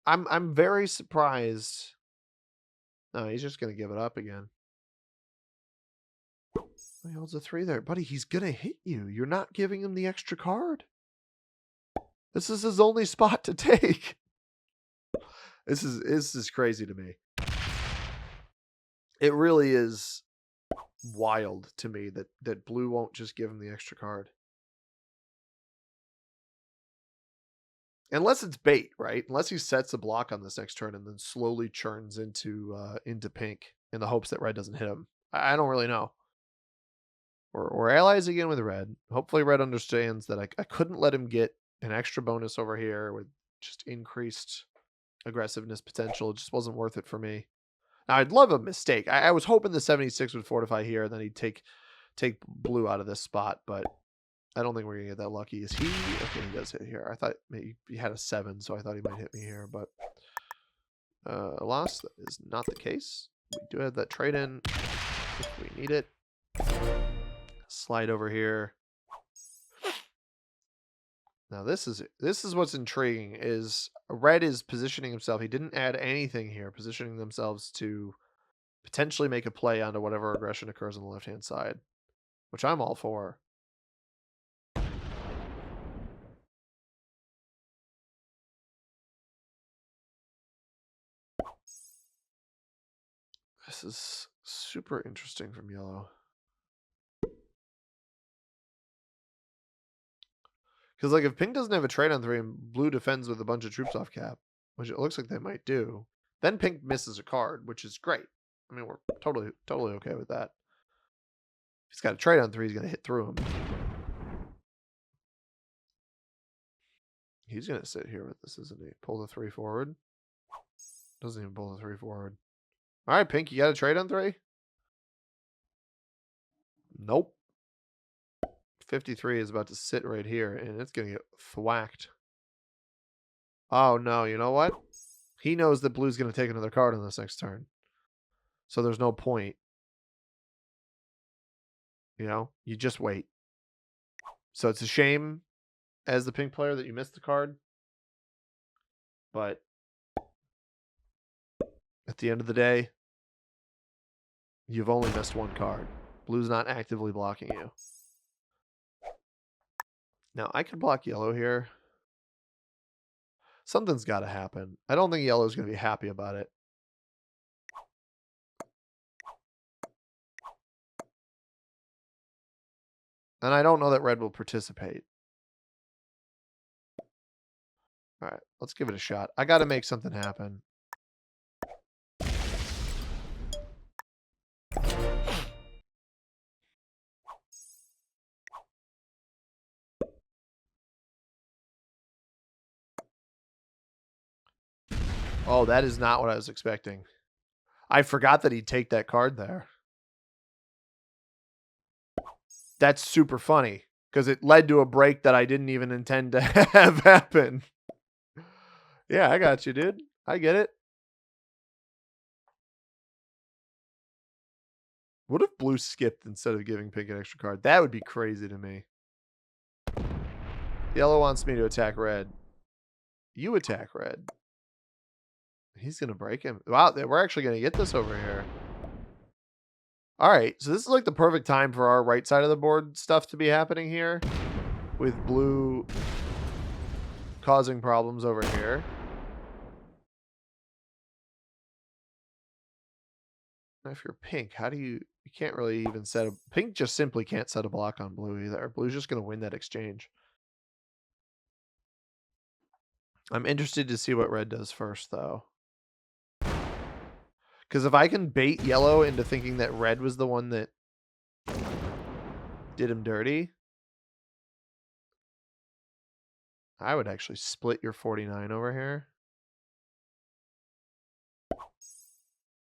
I'm very surprised. No, he's just going to give it up again. He holds a 3 there. Buddy, he's going to hit you. You're not giving him the extra card. This is his only spot to take. This is crazy to me. It really is wild to me that blue won't just give him the extra card. Unless it's bait, right? Unless he sets a block on this next turn and then slowly churns into pink in the hopes that red doesn't hit him. I don't really know. We're allies again with red. Hopefully red understands that I couldn't let him get an extra bonus over here with just increased aggressiveness potential. It just wasn't worth it for me. Now, I'd love a mistake. I was hoping the 76 would fortify here, and then he'd take blue out of this spot, but I don't think we're going to get that lucky. Is he? Okay, he does hit here. I thought maybe he had a 7, so I thought he might hit me here, but loss. That is not the case. We do have that trade in if we need it. Slide over here. Now this is what's intriguing is red is positioning himself. He didn't add anything here, positioning themselves to potentially make a play onto whatever aggression occurs on the left-hand side, which I'm all for. This is super interesting from yellow. Because, like, if pink doesn't have a trade on 3 and blue defends with a bunch of troops off cap, which it looks like they might do, then pink misses a card, which is great. I mean, we're totally okay with that. If he's got a trade on 3, he's going to hit through him. He's going to sit here with this, isn't he? Pull the 3 forward. Doesn't even pull the 3 forward. All right, pink, you got a trade on 3? Nope. 53 is about to sit right here, and it's going to get thwacked. Oh, no. You know what? He knows that blue's going to take another card on this next turn. So there's no point. You know? You just wait. So it's a shame as the pink player that you missed the card. But at the end of the day, you've only missed 1 card. Blue's not actively blocking you. Now, I could block yellow here. Something's got to happen. I don't think yellow's going to be happy about it. And I don't know that red will participate. All right, let's give it a shot. I got to make something happen. Oh, that is not what I was expecting. I forgot that he'd take that card there. That's super funny because it led to a break that I didn't even intend to have happen. Yeah, I got you, dude. I get it. What if blue skipped instead of giving pink an extra card? That would be crazy to me. Yellow wants me to attack red. You attack red. He's going to break him. Wow, we're actually going to get this over here. All right, so this is like the perfect time for our right side of the board stuff to be happening here, with blue causing problems over here. Now if you're pink, how do you can't really even set a... Pink just simply can't set a block on blue either. Blue's just going to win that exchange. I'm interested to see what red does first, though. Because if I can bait yellow into thinking that red was the one that did him dirty, I would actually split your 49 over here.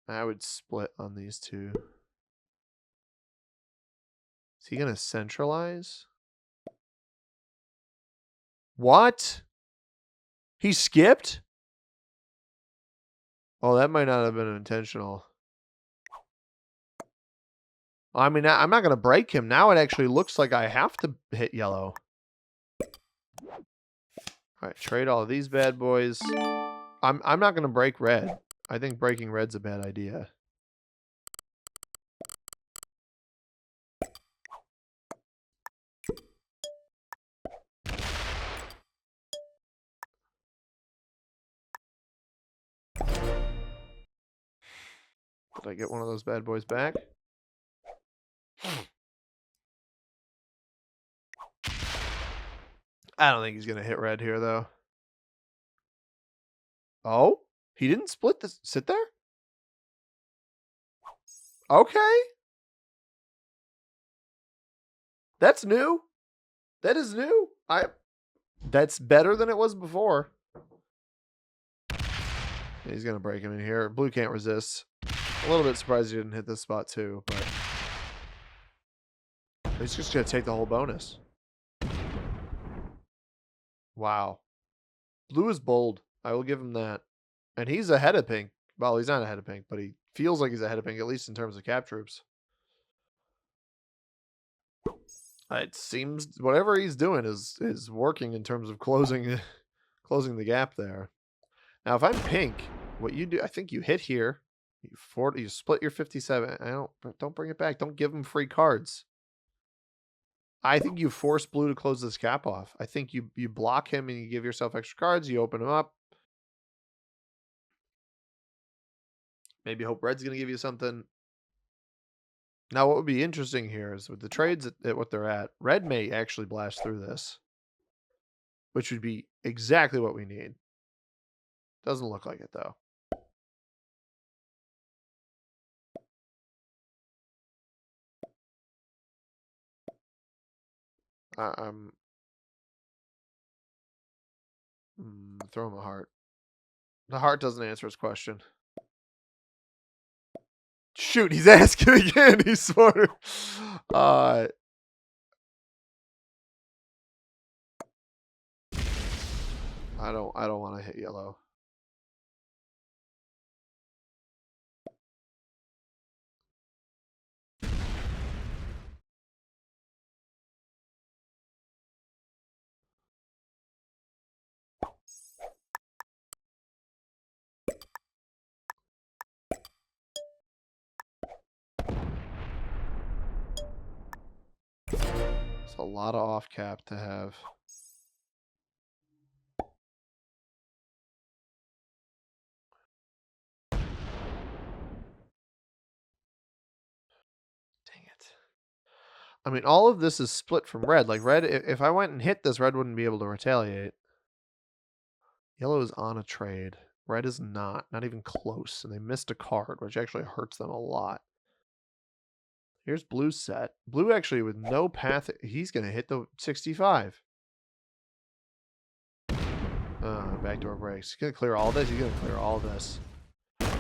I would split on these two. Is he going to centralize? What? He skipped? Oh, that might not have been intentional. I mean, I'm not going to break him. Now it actually looks like I have to hit yellow. All right, trade all of these bad boys. I'm not going to break red. I think breaking red's a bad idea. Did I get one of those bad boys back? I don't think he's going to hit red here, though. Oh, he didn't split this. Sit there? Okay. That's new. That is new. That's better than it was before. He's going to break him in here. Blue can't resist. A little bit surprised he didn't hit this spot too, but he's just going to take the whole bonus. Wow. Blue is bold. I will give him that. And he's ahead of pink. Well, he's not ahead of pink, but he feels like he's ahead of pink, at least in terms of cap troops. It seems whatever he's doing is working in terms of closing the gap there. Now, if I'm pink, what you do, I think you hit here. You split your 57. Don't bring it back. Don't give him free cards. I think you force blue to close this cap off. I think you block him and you give yourself extra cards. You open him up. Maybe hope red's going to give you something. Now, what would be interesting here is with the trades at what they're at, red may actually blast through this, which would be exactly what we need. Doesn't look like it, though. Throw him a heart. The heart doesn't answer his question. Shoot, he's asking again. He's smarter. I don't want to hit yellow. It's a lot of off cap to have. Dang it. I mean, all of this is split from red. Like red, if I went and hit this, red wouldn't be able to retaliate. Yellow is on a trade. Red is not even close. And they missed a card, which actually hurts them a lot. Here's blue's set. Blue actually with no path. He's going to hit the 65. Backdoor breaks. He's going to clear all this. He's going to clear all this.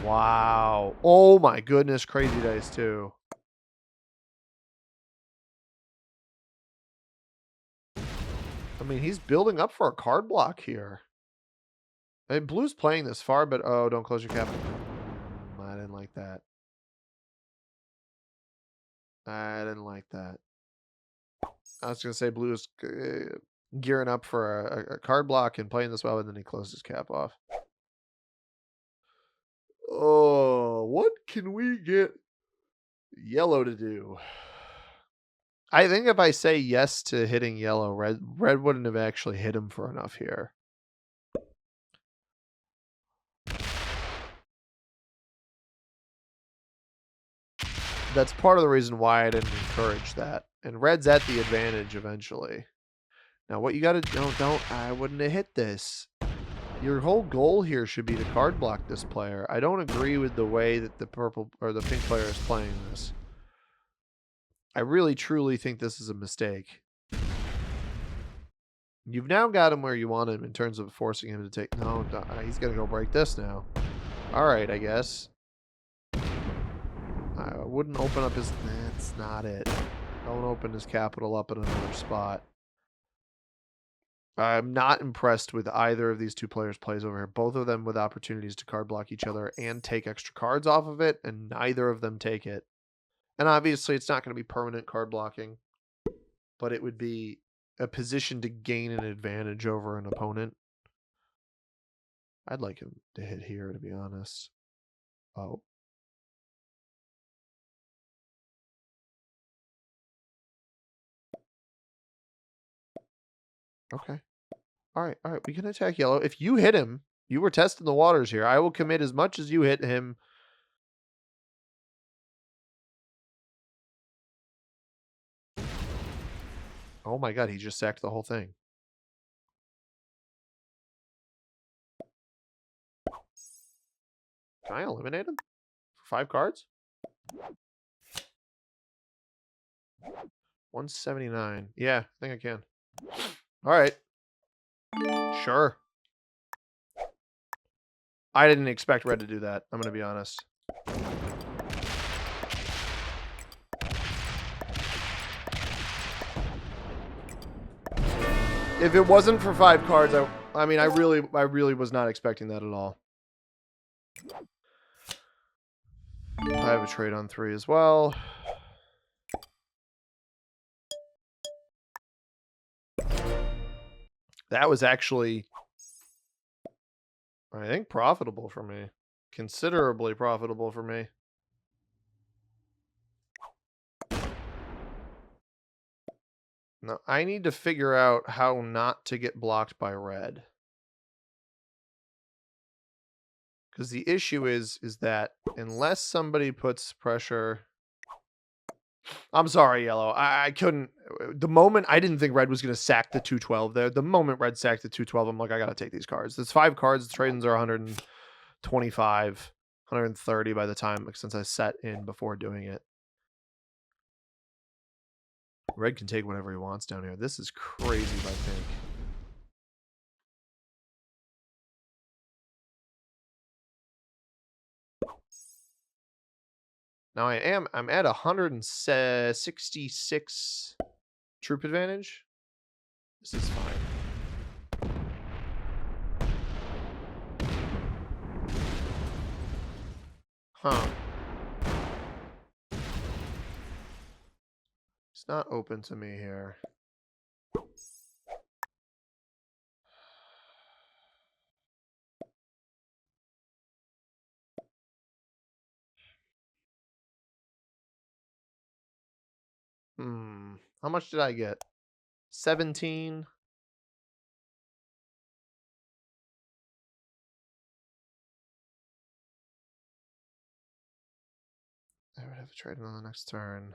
Wow. Oh my goodness. Crazy dice too. I mean, he's building up for a card block here. I mean, blue's playing this far, but oh, don't close your cap. I didn't like that. I didn't like that. I was going to say blue is gearing up for a card block and playing this well, and then he closed his cap off. Oh, what can we get yellow to do? I think if I say yes to hitting yellow, red wouldn't have actually hit him for enough here. That's part of the reason why I didn't encourage that. And red's at the advantage eventually. Now what you got to I wouldn't have hit this. Your whole goal here should be to card block this player. I don't agree with the way that the purple or the pink player is playing this. I really truly think this is a mistake. You've now got him where you want him in terms of forcing him to take. No, he's going to go break this now. All right, I guess. I wouldn't open up his... That's not it. Don't open his capital up in another spot. I'm not impressed with either of these two players' plays over here. Both of them with opportunities to card block each other and take extra cards off of it, and neither of them take it. And obviously, it's not going to be permanent card blocking, but it would be a position to gain an advantage over an opponent. I'd like him to hit here, to be honest. Oh. Okay. All right. We can attack yellow. If you hit him, you were testing the waters here. I will commit as much as you hit him. Oh my god, he just sacked the whole thing. Can I eliminate him? For 5 cards? 179. Yeah, I think I can. Alright. Sure. I didn't expect red to do that, I'm gonna be honest. If it wasn't for 5 cards, I mean, I really was not expecting that at all. I have a trade on 3 as well. That was actually, I think, profitable for me. Considerably profitable for me. Now, I need to figure out how not to get blocked by red. Because the issue is that unless somebody puts pressure... I'm sorry, yellow. I couldn't... The moment... I didn't think red was going to sack the 212 there. The moment red sacked the 212, I'm like, I got to take these cards. There's 5 cards. The trade-ins are 125, 130 by the time, since I set in before doing it. Red can take whatever he wants down here. This is crazy by pink. Now I'm at 166 troop advantage. This is fine. Huh. It's not open to me here. How much did I get? 17. I would have to trade it on the next turn.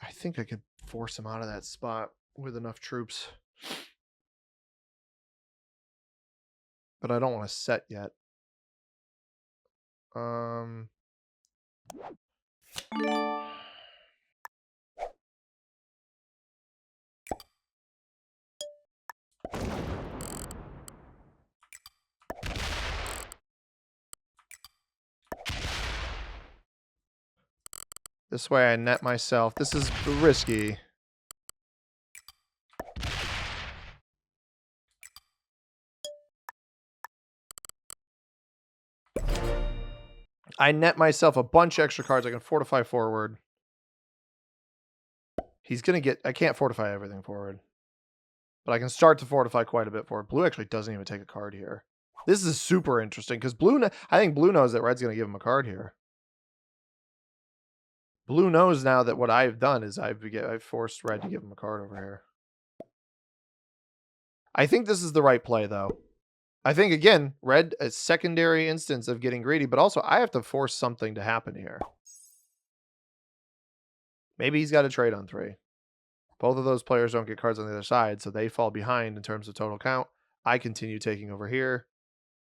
I think I could force him out of that spot with enough troops. But I don't want to set yet. This way I net myself. This is risky. I net myself a bunch of extra cards. I can fortify forward. He's going to get... I can't fortify everything forward. But I can start to fortify quite a bit forward. Blue actually doesn't even take a card here. This is super interesting because I think blue knows that red's going to give him a card here. Blue knows now that what I've done is I've forced red to give him a card over here. I think this is the right play, though. I think, again, red, a secondary instance of getting greedy, but also I have to force something to happen here. Maybe he's got a trade on 3. Both of those players don't get cards on the other side, so they fall behind in terms of total count. I continue taking over here.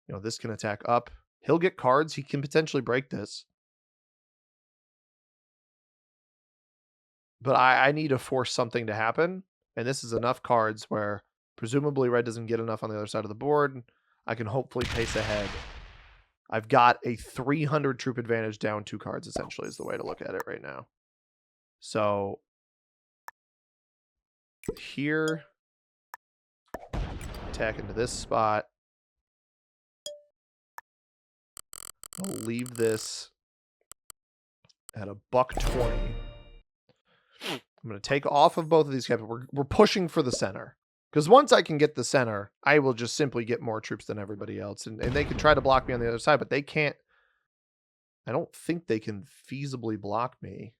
You know, this can attack up. He'll get cards. He can potentially break this. But I need to force something to happen, and this is enough cards where presumably red doesn't get enough on the other side of the board. I can hopefully pace ahead. I've got a 300 troop advantage down 2 cards, essentially, is the way to look at it right now. So here, attack into this spot. I'll leave this at a $120. I'm going to take off of both of these caps. We're pushing for the center. Because once I can get the center, I will just simply get more troops than everybody else. And they can try to block me on the other side, but they can't. I don't think they can feasibly block me.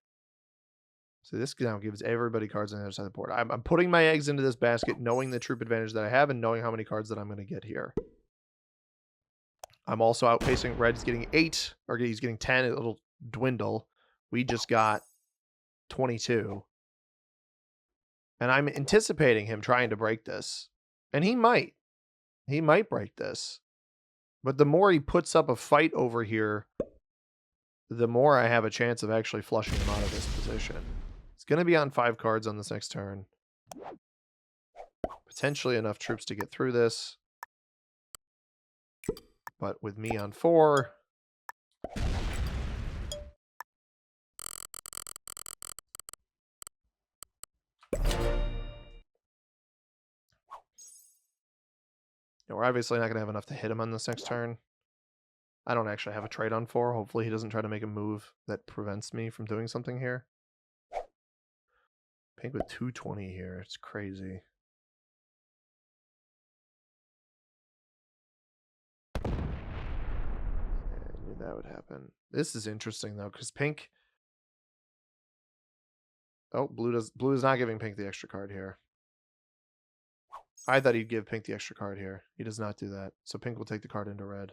So this now gives everybody cards on the other side of the board. I'm putting my eggs into this basket, knowing the troop advantage that I have and knowing how many cards that I'm going to get here. I'm also outpacing red. He's getting 8, or he's getting 10. It'll dwindle. We just got 22. And I'm anticipating him trying to break this. And he might. He might break this. But the more he puts up a fight over here, the more I have a chance of actually flushing him out of this position. It's going to be on 5 cards on this next turn. Potentially enough troops to get through this. But with me on 4... we're obviously not going to have enough to hit him on this next turn. I don't actually have a trade on 4. Hopefully he doesn't try to make a move that prevents me from doing something here. Pink with 220 here. It's crazy. Yeah, I knew that would happen. This is interesting, though, because pink... Oh, blue is not giving pink the extra card here. I thought he'd give pink the extra card here. He does not do that. So pink will take the card into red.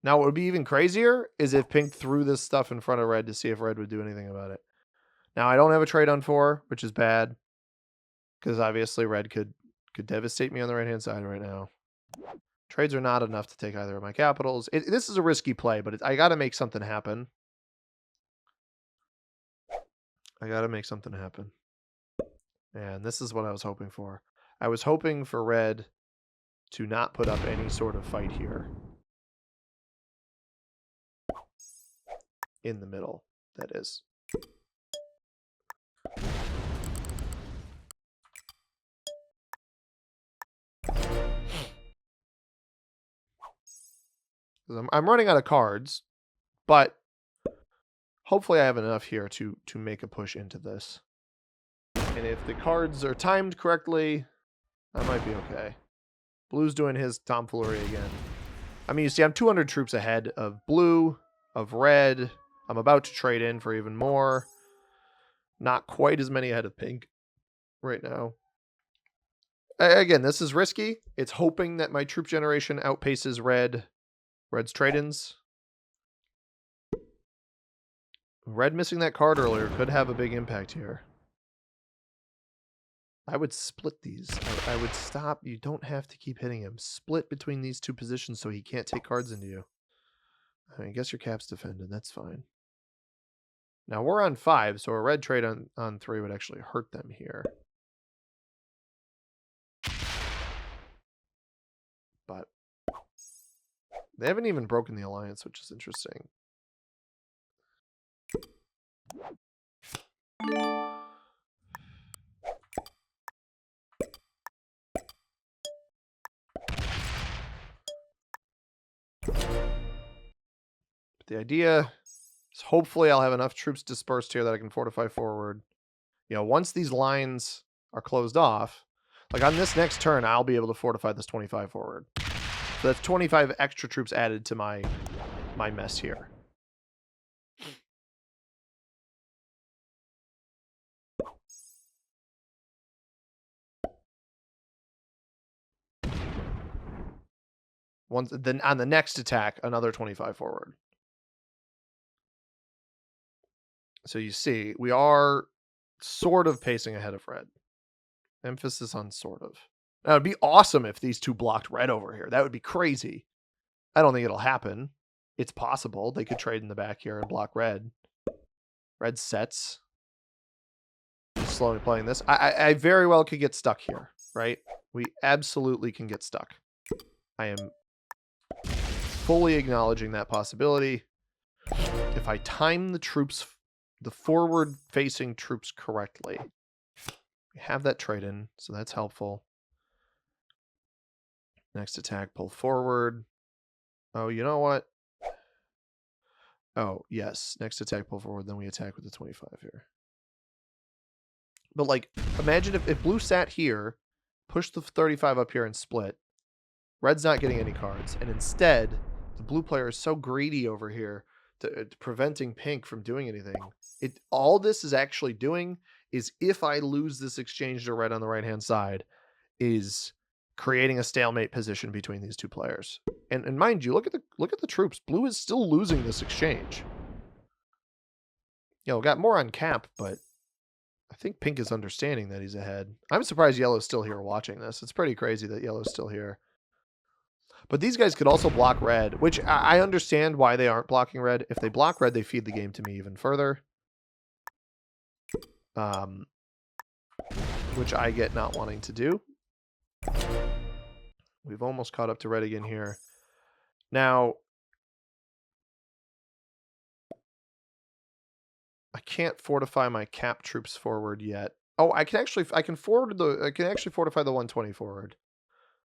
Now, what would be even crazier is if pink threw this stuff in front of red to see if red would do anything about it. Now, I don't have a trade on 4, which is bad. Because obviously red could devastate me on the right-hand side right now. Trades are not enough to take either of my capitals. This is a risky play, but I got to make something happen. I got to make something happen. And this is what I was hoping for. I was hoping for red to not put up any sort of fight here. In the middle, that is. I'm running out of cards, but hopefully I have enough here to make a push into this. And if the cards are timed correctly, I might be okay. Blue's doing his tomfoolery again. I mean, you see, I'm 200 troops ahead of blue, of red. I'm about to trade in for even more. Not quite as many ahead of pink right now. Again, this is risky. It's hoping that my troop generation outpaces red's trade-ins. Red missing that card earlier could have a big impact here. I would split these. I would stop. You don't have to keep hitting him. Split between these 2 positions so he can't take cards into you. I mean, I guess your cap's defended. That's fine. Now we're on 5, so a red trade on 3 would actually hurt them here. But they haven't even broken the alliance, which is interesting. The idea is hopefully I'll have enough troops dispersed here that I can fortify forward. You know, once these lines are closed off, like on this next turn, I'll be able to fortify this 25 forward. So that's 25 extra troops added to my mess here. Then on the next attack, another 25 forward. So you see, we are sort of pacing ahead of red. Emphasis on sort of. Now, it'd be awesome if these 2 blocked red over here. That would be crazy. I don't think it'll happen. It's possible. They could trade in the back here and block red. Red sets. Slowly playing this. I very well could get stuck here, right? We absolutely can get stuck. I am fully acknowledging that possibility. If I time the troops, the forward-facing troops correctly, we have that trade in, so that's helpful. Next attack, pull forward. Oh, you know what? Oh, yes. Next attack, pull forward, then we attack with the 25 here. But, like, imagine if blue sat here, pushed the 35 up here and split. Red's not getting any cards. And instead, the blue player is so greedy over here to preventing pink from doing anything. All this is actually doing is, if I lose this exchange to red on the right-hand side, is creating a stalemate position between these 2 players. And mind you, look at the troops. Blue is still losing this exchange. You know, got more on cap, but I think pink is understanding that he's ahead. I'm surprised yellow's still here watching this. It's pretty crazy that yellow's still here. But these guys could also block red, which I understand why they aren't blocking red. If they block red, they feed the game to me even further. Which I get not wanting to do. We've almost caught up to red again here. Now, I can't fortify my cap troops forward yet. Oh, I can actually fortify the 120 forward.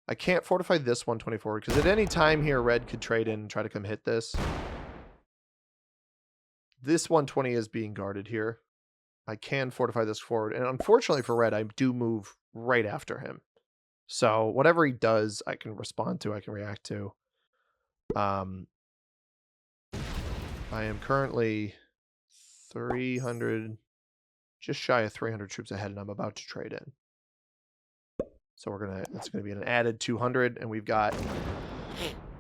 I can't fortify this 120 forward because at any time here, red could trade in and try to come hit this. This 120 is being guarded here. I can fortify this forward. And unfortunately for red, I do move right after him. So whatever he does, I can respond to, I can react to. I am currently 300, just shy of 300 troops ahead, and I'm about to trade in. So it's gonna be an added 200, and we've got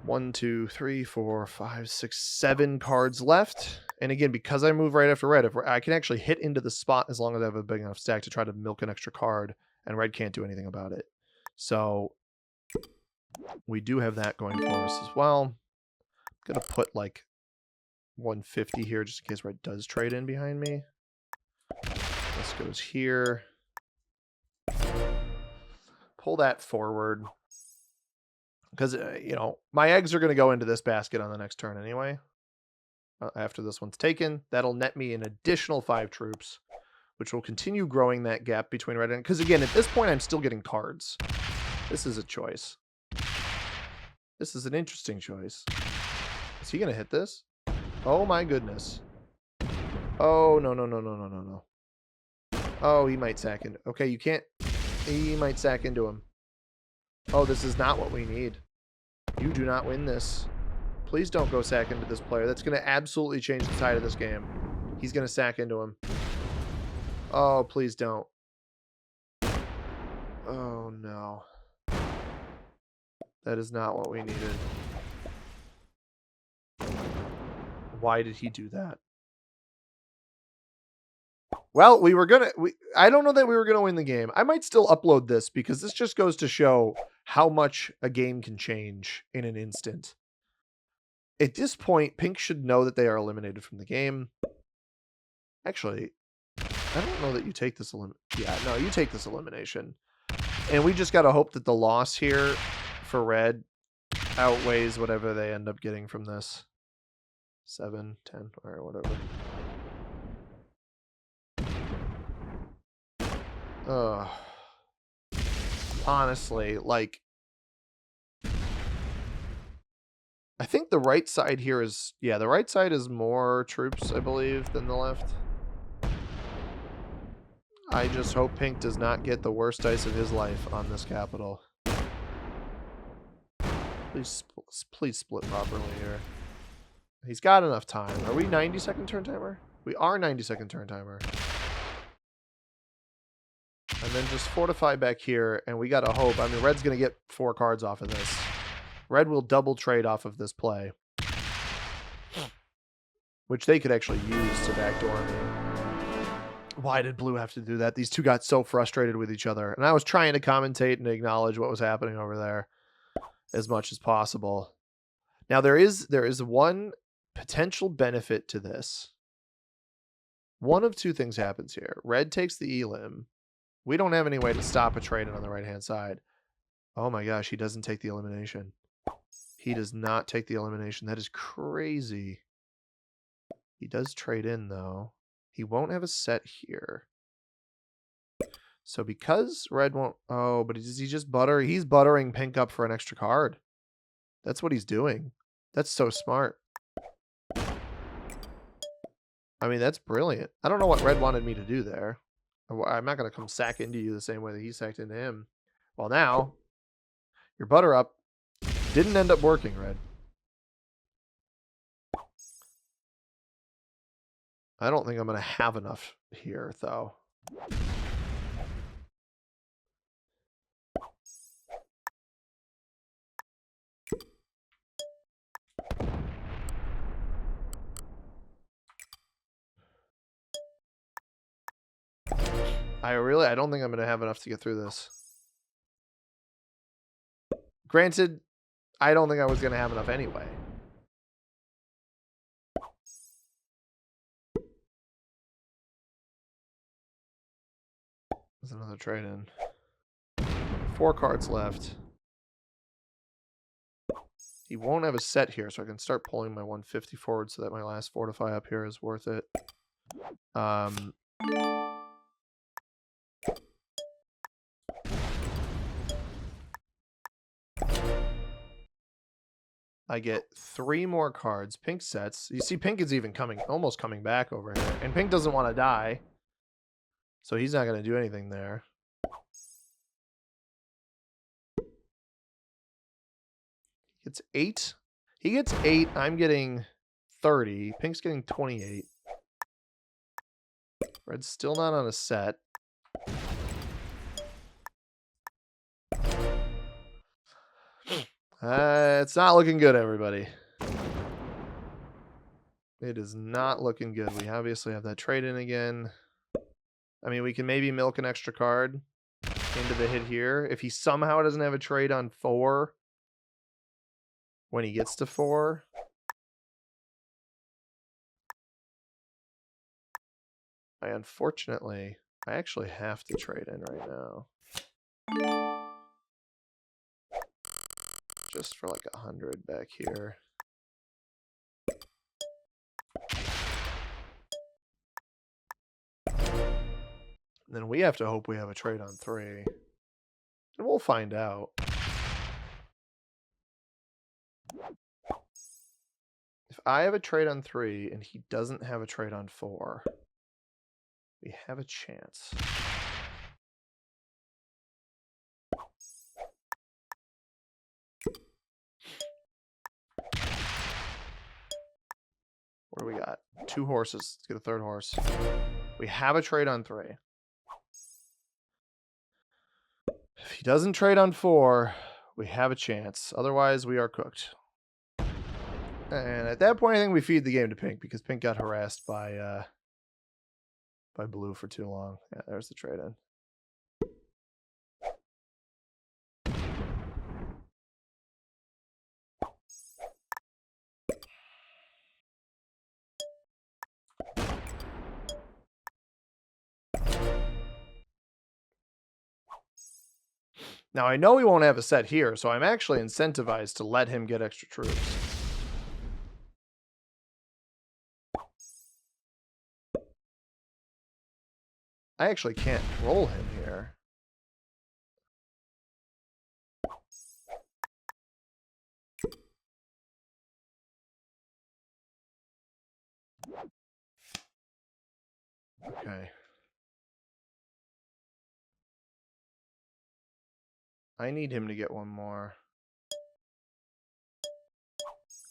1, 2, 3, 4, 5, 6, 7 cards left. And again, because I move right after red, if I can actually hit into the spot as long as I have a big enough stack to try to milk an extra card, and red can't do anything about it. So we do have that going for us as well. I'm gonna put like 150 here just in case red does trade in behind me. This goes here. Pull that forward. Because, you know, my eggs are going to go into this basket on the next turn anyway. After this one's taken, that'll net me an additional 5 troops, which will continue growing that gap between red and... Because, again, at this point, I'm still getting cards. This is a choice. This is an interesting choice. Is he going to hit this? Oh, my goodness. Oh, no, no, no, no, no, no, no. Oh, he might sack into... Okay, you can't... He might sack into him. Oh, this is not what we need. You do not win this. Please don't go sack into this player. That's going to absolutely change the tide of this game. He's going to sack into him. Oh, please don't. Oh, no. That is not what we needed. Why did he do that? Well, I don't know that we were gonna win the game. I might still upload this because this just goes to show how much a game can change in an instant. At this point, pink should know that they are eliminated from the game. Actually, I don't know that you take this yeah, no, you take this elimination. And we just gotta hope that the loss here for red outweighs whatever they end up getting from this. 7, 10, or whatever. Honestly, like, I think the right side here is, yeah, the right side is more troops, I believe, than the left. I just hope pink does not get the worst dice of his life on this capital. Please split properly here. He's got enough time. Are we 90-second turn timer? We are 90-second turn timer. And then just fortify back here, and we gotta hope. I mean, red's gonna get 4 cards off of this. Red will double trade off of this play, which they could actually use to backdoor me. Why did blue have to do that? These two got so frustrated with each other, and I was trying to commentate and acknowledge what was happening over there as much as possible. Now there is one potential benefit to this. One of two things happens here. Red takes the elim. We don't have any way to stop a trade on the right-hand side. Oh my gosh, he doesn't take the elimination. He does not take the elimination. That is crazy. He does trade in, though. He won't have a set here. So because red won't... Oh, but does he just butter? He's buttering pink up for an extra card. That's what he's doing. That's so smart. I mean, that's brilliant. I don't know what red wanted me to do there. I'm not going to come sack into you the same way that he sacked into him. Well, now, your butter up didn't end up working, red. I don't think I'm going to have enough here, though. I don't think I'm going to have enough to get through this. Granted, I don't think I was going to have enough anyway. There's another trade-in. 4 cards left. He won't have a set here, so I can start pulling my 150 forward so that my last fortify up here is worth it. I get 3 more cards. Pink sets. You see, Pink is even almost coming back over here. And Pink doesn't want to die. So he's not going to do anything there. He gets 8. He gets 8. I'm getting 30. Pink's getting 28. Red's still not on a set. It's not looking good, everybody. It is not looking good. We obviously have that trade in again. I mean, we can maybe milk an extra card into the hit here. If he somehow doesn't have a trade on 4 when he gets to 4. Unfortunately, I actually have to trade in right now. Just for like 100 back here. And then we have to hope we have a trade on 3. And we'll find out. If I have a trade on 3 and he doesn't have a trade on 4, we have a chance. What do we got? 2 horses. Let's get a 3rd horse. We have a trade on 3. If he doesn't trade on 4, we have a chance. Otherwise, we are cooked. And at that point, I think we feed the game to Pink because Pink got harassed by Blue for too long. Yeah, there's the trade-in. Now, I know he won't have a set here, so I'm actually incentivized to let him get extra troops. I actually can't roll him here. Okay. I need him to get 1 more.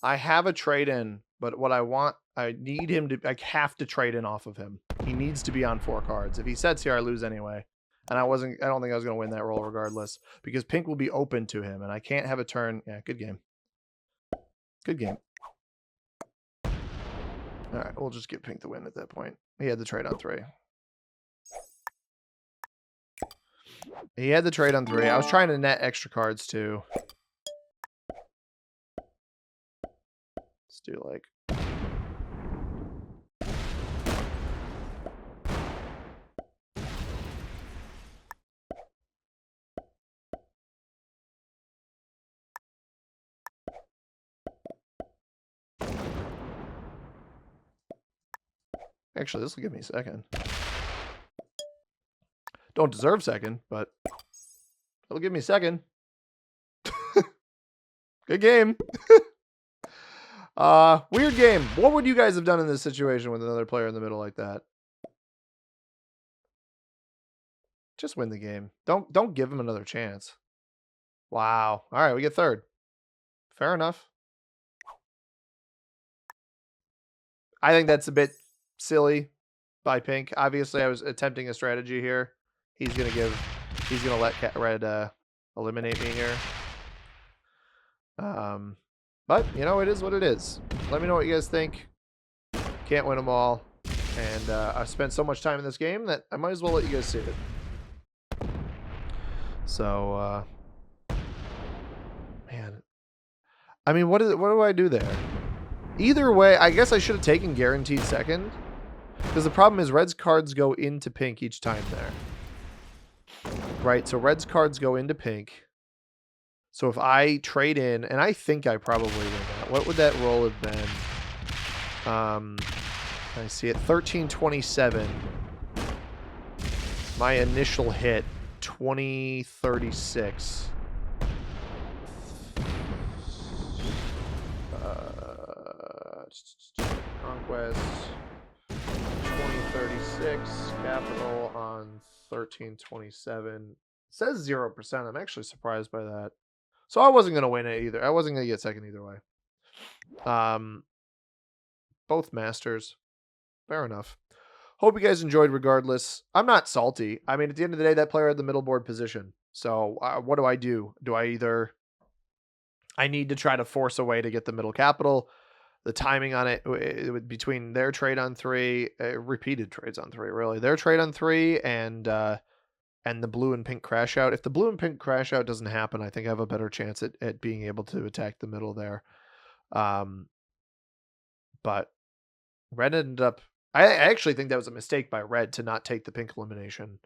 I have a trade-in, but what I need him to, I have to trade in off of him. He needs to be on 4 cards. If he sets here, I lose anyway. And I don't think I was going to win that roll regardless, because Pink will be open to him, and I can't have a turn. Yeah, good game. Good game. All right, we'll just get Pink the win at that point. He had the trade on 3. He had the trade on 3. I was trying to net extra cards too. Let's do like... Actually, this will give me second. Don't deserve second, but it'll give me second. Good game. Weird game. What would you guys have done in this situation with another player in the middle like that? Just win the game. Don't give him another chance. Wow. All right, we get 3rd. Fair enough. I think that's a bit silly by Pink. Obviously, I was attempting a strategy here. He's gonna let Red eliminate me here. But you know, it is what it is. Let me know what you guys think. Can't win them all. And I spent so much time in this game that I might as well let you guys see it. So, man. I mean, what do I do there? Either way, I guess I should have taken guaranteed second. Because the problem is red's cards go into pink each time there. Right, so red's cards go into pink. So if I trade in, and I think I probably win that. What would that roll have been? I see it, 1327. My initial hit, 2036. Conquest, 2036. Capital on 1327. It says 0%. I'm actually surprised by that. So I wasn't going to win it either. I wasn't going to get second either way. Both masters. Fair enough. Hope you guys enjoyed regardless. I'm not salty. I mean, at the end of the day, that player had the middle board position. So what do I do? Do I either... I need to try to force a way to get the middle capital. The timing on it between their trade on 3, repeated trades on 3, really. Their trade on 3 and the blue and pink crash out. If the blue and pink crash out doesn't happen, I think I have a better chance at being able to attack the middle there. But red ended up... I actually think that was a mistake by red to not take the pink elimination.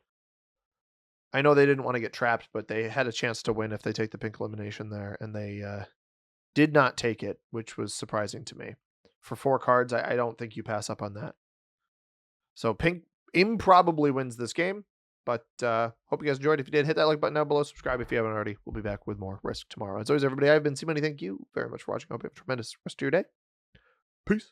I know they didn't want to get trapped, but they had a chance to win if they take the pink elimination there, and they did not take it, which was surprising to me. For 4 cards, I don't think you pass up on that. So pink improbably wins this game, but hope you guys enjoyed. If you did, hit that like button down below, subscribe if you haven't already. We'll be back with more Risk tomorrow. As always, everybody, I've been C-Money. Thank you very much for watching. I hope you have a tremendous rest of your day. Peace.